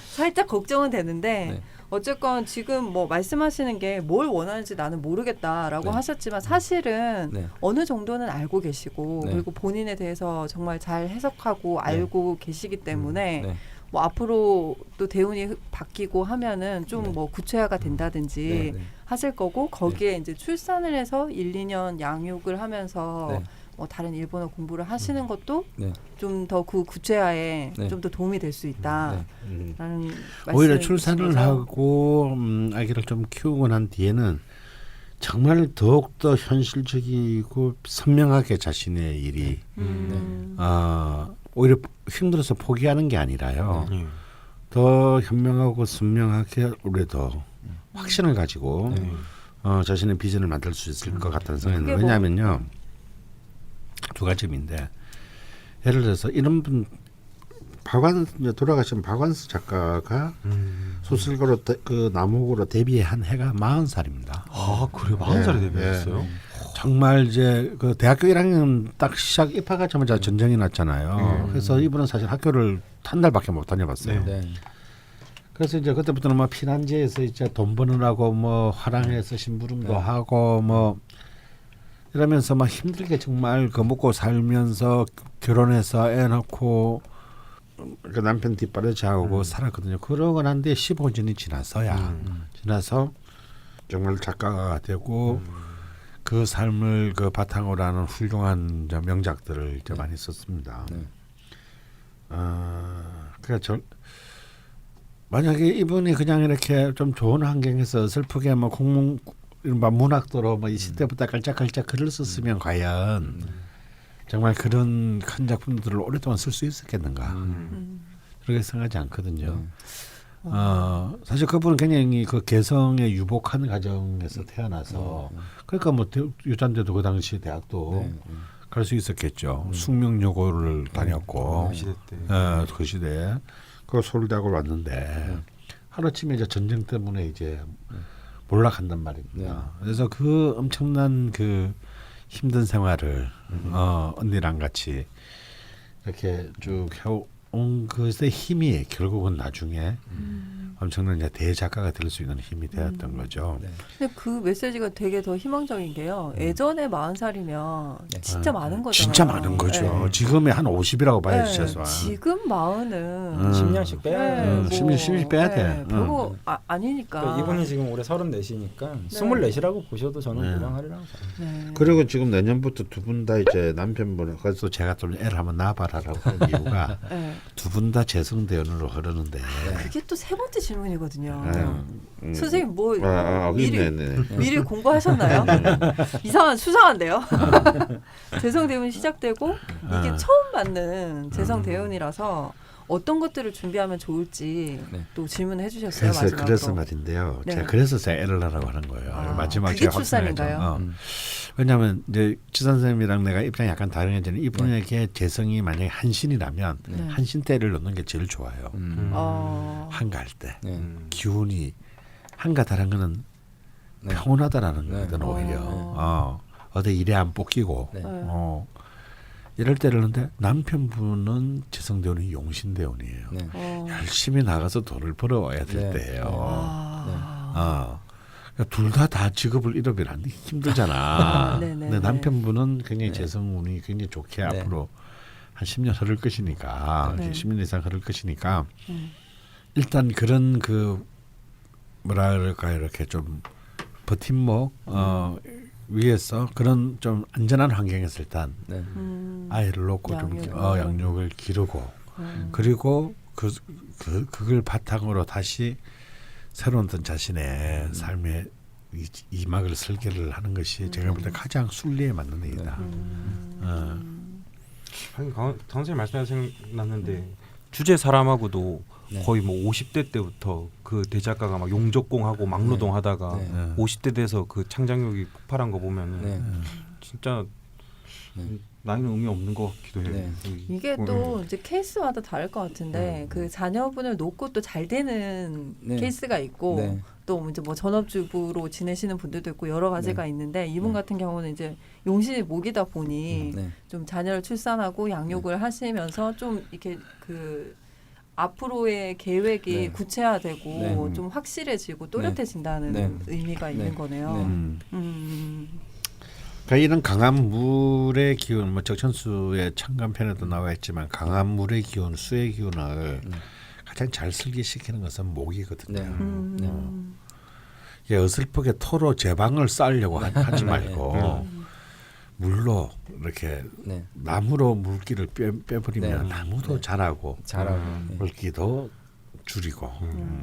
살짝 걱정은 되는데 어쨌건 지금 뭐 말씀하시는 게 뭘 원하는지 나는 모르겠다라고 하셨지만 사실은 어느 정도는 알고 계시고 그리고 본인에 대해서 정말 잘 해석하고 알고 계시기 때문에 뭐 앞으로 또 대운이 바뀌고 하면은 좀 뭐 구체화가 된다든지 하실 거고 거기에 이제 출산을 해서 1, 2년 양육을 하면서 뭐 다른 일본어 공부를 하시는 것도 좀 더 그 구체화에 좀 더 도움이 될 수 있다. 라는 오히려 출산을 하고 아기를 좀 키우고 난 뒤에는 정말 더욱더 현실적이고 선명하게 자신의 일이 오히려 힘들어서 포기하는 게 아니라요. 더 현명하고 선명하게 우리도 확신을 가지고 자신의 비전을 만들 수 있을 것 같다는 생각이 들어요. 왜냐하면요. 두 가지인데 예를 들어서 이런 분 돌아가신 박완서 작가가 소설가로 그 남욱으로 데뷔한 해가 40살입니다. 아 그래요? 40살에 데뷔했어요? 정말 이제 그 대학교 1학년 딱 시작 입학하자마자 전쟁이 났잖아요. 그래서 이분은 사실 학교를 한 달밖에 못 다녀봤어요. 네. 그래서 이제 그때부터는 뭐 피난지에서 이제 돈 버느라고 뭐 화랑에서 심부름도 하고 뭐 이러면서 막 힘들게 정말 그 먹고 살면서 결혼해서 애 낳고 그 남편 뒷바라지하고 살았거든요. 그러고 난 뒤에 15년이 지나서야 지나서 정말 작가가 되고 그 삶을 그 바탕으로 하는 훌륭한 이제 명작들을 이제 많이 썼습니다. 그러니까 만약에 이분이 그냥 이렇게 좀 좋은 환경에서 슬프게 뭐 이른바 문학도로 뭐 20대부터 깔짝깔짝 글을 썼으면 과연 정말 그런 큰 작품들을 오랫동안 쓸 수 있었겠는가 그렇게 생각하지 않거든요. 사실 그분은 굉장히 그 개성에 유복한 가정에서 태어나서 그러니까 뭐 유잔대도 그 당시 대학도 갈 수 있었겠죠. 숙명여고를 다녔고 그 시대 때. 그 시대에 그 서울대학을 왔는데 하루아침에 이제 전쟁 때문에 이제 몰락한단 말입니다. 그래서 그 엄청난 그 힘든 생활을 언니랑 같이 이렇게 쭉 해온 그것의 힘이 결국은 나중에 엄청난 이제 대작가가 될 수 있는 힘이 되었던 거죠. 근데 그 메시지가 되게 더 희망적인 게요. 예전에 40살이면 진짜 많은 거잖아요. 진짜 많은 거죠. 네. 지금의 한 50이라고 봐야지 네. 최소한. 지금 40은 10년씩 빼야 돼. 10년 빼야 돼. 별거 아니니까. 그러니까 이분이 지금 올해 34시니까 24시라고 보셔도 저는 무방하리라고 봐요. 네. 그리고 지금 내년부터 두 분 다 이제 남편분 그래서 제가 또 애를 한번 낳아봐라라고 한 이유가 네. 두 분 다 재성대원으로 흐르는데 그게 또 세 번째 질문이거든요. 네. 선생님 뭐 미리 미리 공부하셨나요? 수상한데요. 재성대운이 시작되고 이게 처음 받는 재성대운이라서 어떤 것들을 준비하면 좋을지 또 질문해 주셨어요. 마지막으로. 그래서 말인데요. 네. 제가 애를 낳으라고 하는 거예요. 마지막에 그게 제가 출산인가요? 확신하죠. 왜냐하면 이제 지 선생님이랑 내가 입장이 약간 다른 게 저는 이분에게 재성이 만약에 한신이라면 한신 때를 넣는 게 제일 좋아요. 한가할 때 기운이 한가다란 거는 평온하다라는 거거든 오히려. 어디 일에 안 뽑히고 이럴 때를 하는데 남편분은 재성대운이 용신대운이에요. 열심히 나가서 돈을 벌어와야 될 때예요. 둘 다 직업을 잃어버리면 힘들잖아. 근데 남편분은 굉장히 재성운이 굉장히 좋게 앞으로 한 10년 흐를 것이니까 10년 이상 흐를 것이니까 일단 그런 그 뭐라 그럴까 이렇게 좀 버팀목 위에서 그런 좀 안전한 환경에서 일단 아이를 놓고 좀 양육을 기르고 그리고 그걸 바탕으로 다시 새로운 어떤 자신의 삶의 이막을 설계를 하는 것이 제가 볼 때 가장 순리에 맞는 일이다. 선생님 말씀하신 생각났는데 주제 사람하고도 거의 뭐 50대 때부터 그 대작가가 막 용적공하고 막노동 하다가 50대 돼서 그 창작력이 폭발한 거 보면은 진짜 나이는 의미 없는 것 같기도 해요. 이게 또 이제 케이스마다 다를 것 같은데 그 자녀분을 놓고 또 잘 되는 케이스가 있고 또 이제 뭐 전업주부로 지내시는 분들도 있고 여러 가지가 있는데 이분 같은 경우는 이제 용신이 목이다 보니 좀 자녀를 출산하고 양육을 하시면서 좀 이렇게 그 앞으로의 계획이 구체화되고 좀 확실해지고 또렷해진다는 의미가 있는 거네요. 그러니까 이런 강한 물의 기운, 뭐 적천수의 창간편에도 나와 있지만 강한 물의 기운, 수의 기운을 가장 잘 슬기시키는 것은 목이거든요. 이게 어설프게 토로 제방을 쌓으려고 하지 말고 물로 이렇게 나무로 물기를 빼버리면 나무도 자라고 물기도 줄이고.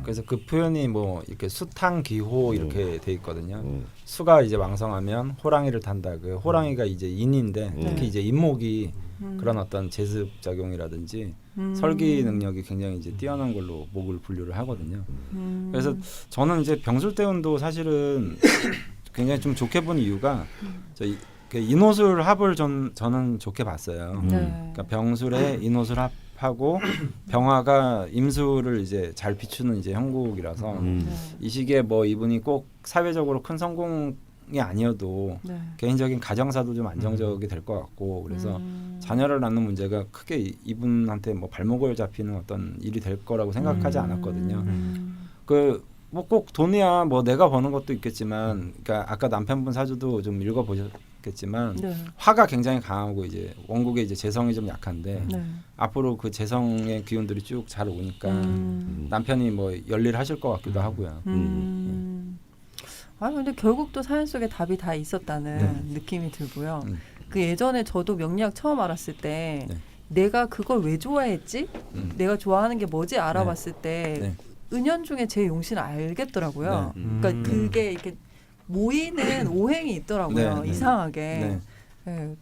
그래서 그 표현이 뭐 이렇게 수탕기호 이렇게 돼 있거든요. 수가 이제 왕성하면 호랑이를 탄다. 그 호랑이가 이제 인인데 특히 이제 인목이 그런 어떤 제습 작용이라든지 설기 능력이 굉장히 이제 뛰어난 걸로 목을 분류를 하거든요. 그래서 저는 이제 병술대운도 사실은 굉장히 좀 좋게 본 이유가 그 인호술 합을 저는 좋게 봤어요. 그러니까 병술에 인호술 합하고 병화가 임술을 이제 잘 비추는 이제 형국이라서 이 시기에 뭐 이분이 꼭 사회적으로 큰 성공이 아니어도 개인적인 가정사도 좀 안정적이 될 것 같고 그래서 자녀를 낳는 문제가 크게 이분한테 뭐 발목을 잡히는 어떤 일이 될 거라고 생각하지 않았거든요. 그 뭐 꼭 돈이야 뭐 내가 버는 것도 있겠지만, 그러니까 아까 남편분 사주도 좀 읽어보셨겠지만 화가 굉장히 강하고 이제 원국에 이제 재성이 좀 약한데 앞으로 그 재성의 기운들이 쭉 잘 오니까 남편이 뭐 열일하실 것 같기도 하고요. 아 근데 결국 또 사연 속에 답이 다 있었다는 느낌이 들고요. 그 예전에 저도 명리학 처음 알았을 때 내가 그걸 왜 좋아했지? 내가 좋아하는 게 뭐지 알아봤을 때 은연중에 제 용신을 알겠더라고요. 그러니까 그게 이렇게 모이는 오행이 있더라고요. 이상하게.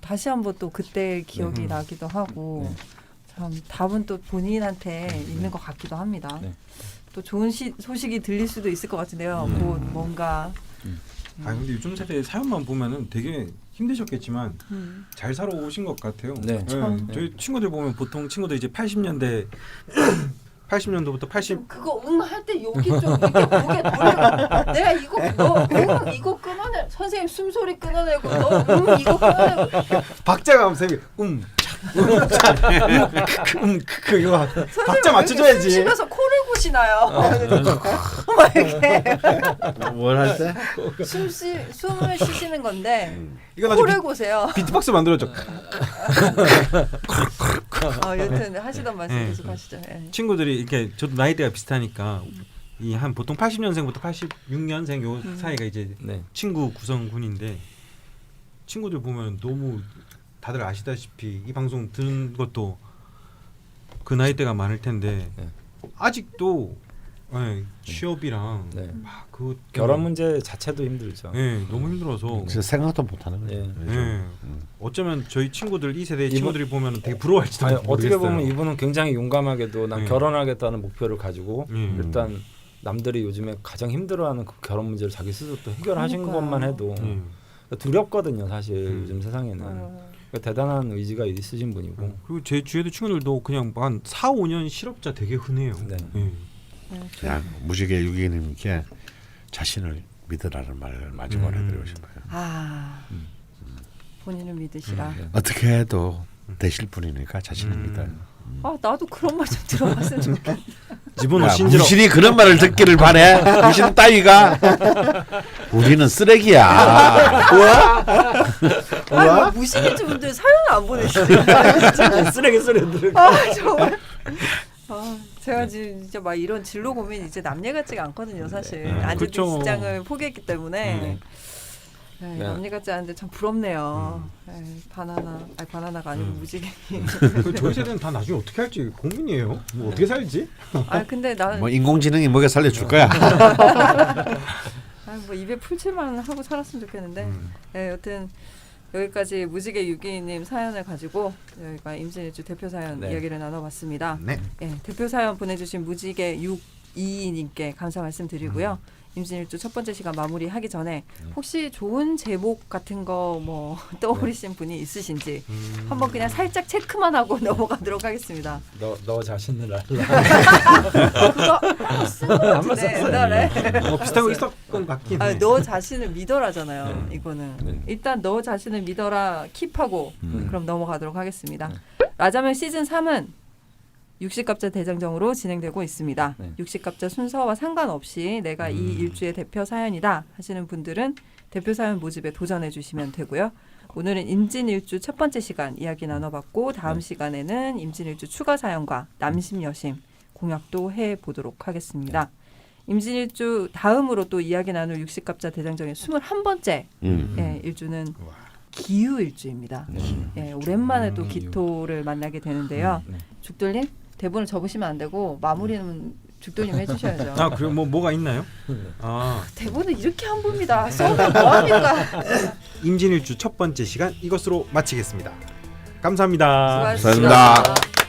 다시 한번 또 그때 기억이 나기도 하고 참 답은 또 본인한테 있는 것 같기도 합니다. 또 좋은 소식이 들릴 수도 있을 것 같은데요. 곧 뭔가. 아 근데 요즘 세대 사연만 보면은 되게 힘드셨겠지만 잘 살아오신 것 같아요. 저희 친구들 보면 보통 친구들 이제 80년대 80년도부터 80 그거 할 때 여기 좀 이렇게 고개 돌려. 내가 이거 너 이거 끊어내. 선생님 숨소리 끊어내고 너 이거 끊어내고. 박자가 선생님 이거 박자 맞춰줘야지. 집에서 코를 고시나요? 막 이렇게 뭘 할 때? 숨을 쉬시는 건데 이거 나중에 코를 고세요. 비트박스 만들어줘. 여튼 하시던 말씀 계속 하시죠. 친구들이 이렇게 저도 나이대가 비슷하니까 이 한 보통 80년생부터 86년생 요 사이가 이제 친구 구성군인데 친구들 보면 너무 다들 아시다시피 이 방송 듣는 것도 그 나이대가 많을 텐데 아직도 취업이랑 막 그 결혼 문제 자체도 힘들죠. 너무 힘들어서 진짜 생각도 못하는 거예요. 어쩌면 저희 친구들 이 세대 친구들이 보면 되게 부러워할지도 모르겠어요. 어떻게 보면 이분은 굉장히 용감하게도 난 결혼하겠다는 목표를 가지고 일단 남들이 요즘에 가장 힘들어하는 그 결혼 문제를 자기 스스로 또 해결하신 것만 해도 두렵거든요, 사실 요즘 세상에는. 그러니까 대단한 의지가 있으신 분이고. 그리고 제 주위에도 친구들도 그냥 한 4, 5년 실업자 되게 흔해요. 그냥 무지개 유기님께 자신을 믿으라는 말을 마지막으로 해드리고 싶어요. 본인을 믿으시라. 어떻게 해도 되실 분이니까 자신을 믿어요. 나도 그런 말 좀 들어봤으면 좋겠다. 집어넣어 신지로. 무신이 그런 말을 듣기를 바래. 무신 따위가. 우리는 쓰레기야. 무신이 분들 사연을 안 보내시네요. 쓰레기 소리들. 정말. 제가 지금 진짜 막 이런 진로 고민이 이제 남녀 같지가 않거든요, 사실. 안정된 직장을 포기했기 때문에. 남녀 같지 않은데 참 부럽네요. 바나나가 아니고 무지개. 저희 세대는 다 나중에 어떻게 할지 고민이에요. 뭐 어떻게 살지? 근데 나는 뭐 인공지능이 먹여 살려줄 거야. 뭐 입에 풀칠만 하고 살았으면 좋겠는데. 여튼 여기까지 무지개 유기님 사연을 가지고 저희가 임진일주 대표 사연 이야기를 나눠봤습니다. 대표 사연 보내주신 무지개 622님께 감사 말씀드리고요. 임진일주 첫 번째 시간 마무리하기 전에 혹시 좋은 제목 같은 거 뭐 떠오르신 분이 있으신지 한번 그냥 살짝 체크만 하고 넘어가도록 하겠습니다. 너 자신을 알라. 그거 쓴것 같은데 옛날에. 비슷한 거 있었건 같긴 해. 너 자신을 믿어라잖아요. 이거는 일단 너 자신을 믿어라 킵하고 그럼 넘어가도록 하겠습니다. 라자면 시즌 3은 육식갑자 대장정으로 진행되고 있습니다. 육식갑자 순서와 상관없이 내가 이 일주의 대표 사연이다 하시는 분들은 대표 사연 모집에 도전해 주시면 되고요. 오늘은 임진일주 첫 번째 시간 이야기 나눠봤고 다음 시간에는 임진일주 추가 사연과 남심여심 공약도 해보도록 하겠습니다. 임진일주 다음으로 또 이야기 나눌 육식갑자 대장정의 21번째 일주는 기후일주입니다. 오랜만에 또 기토를 만나게 되는데요. 죽돌님 대본을 접으시면 안 되고 마무리는 죽도님 해주셔야죠. 아 그럼 뭐가 있나요? 아 대본을 이렇게 안 봅니다. 써면 뭐합니까? 임진일주 첫 번째 시간 이것으로 마치겠습니다. 감사합니다. 수고하셨습니다.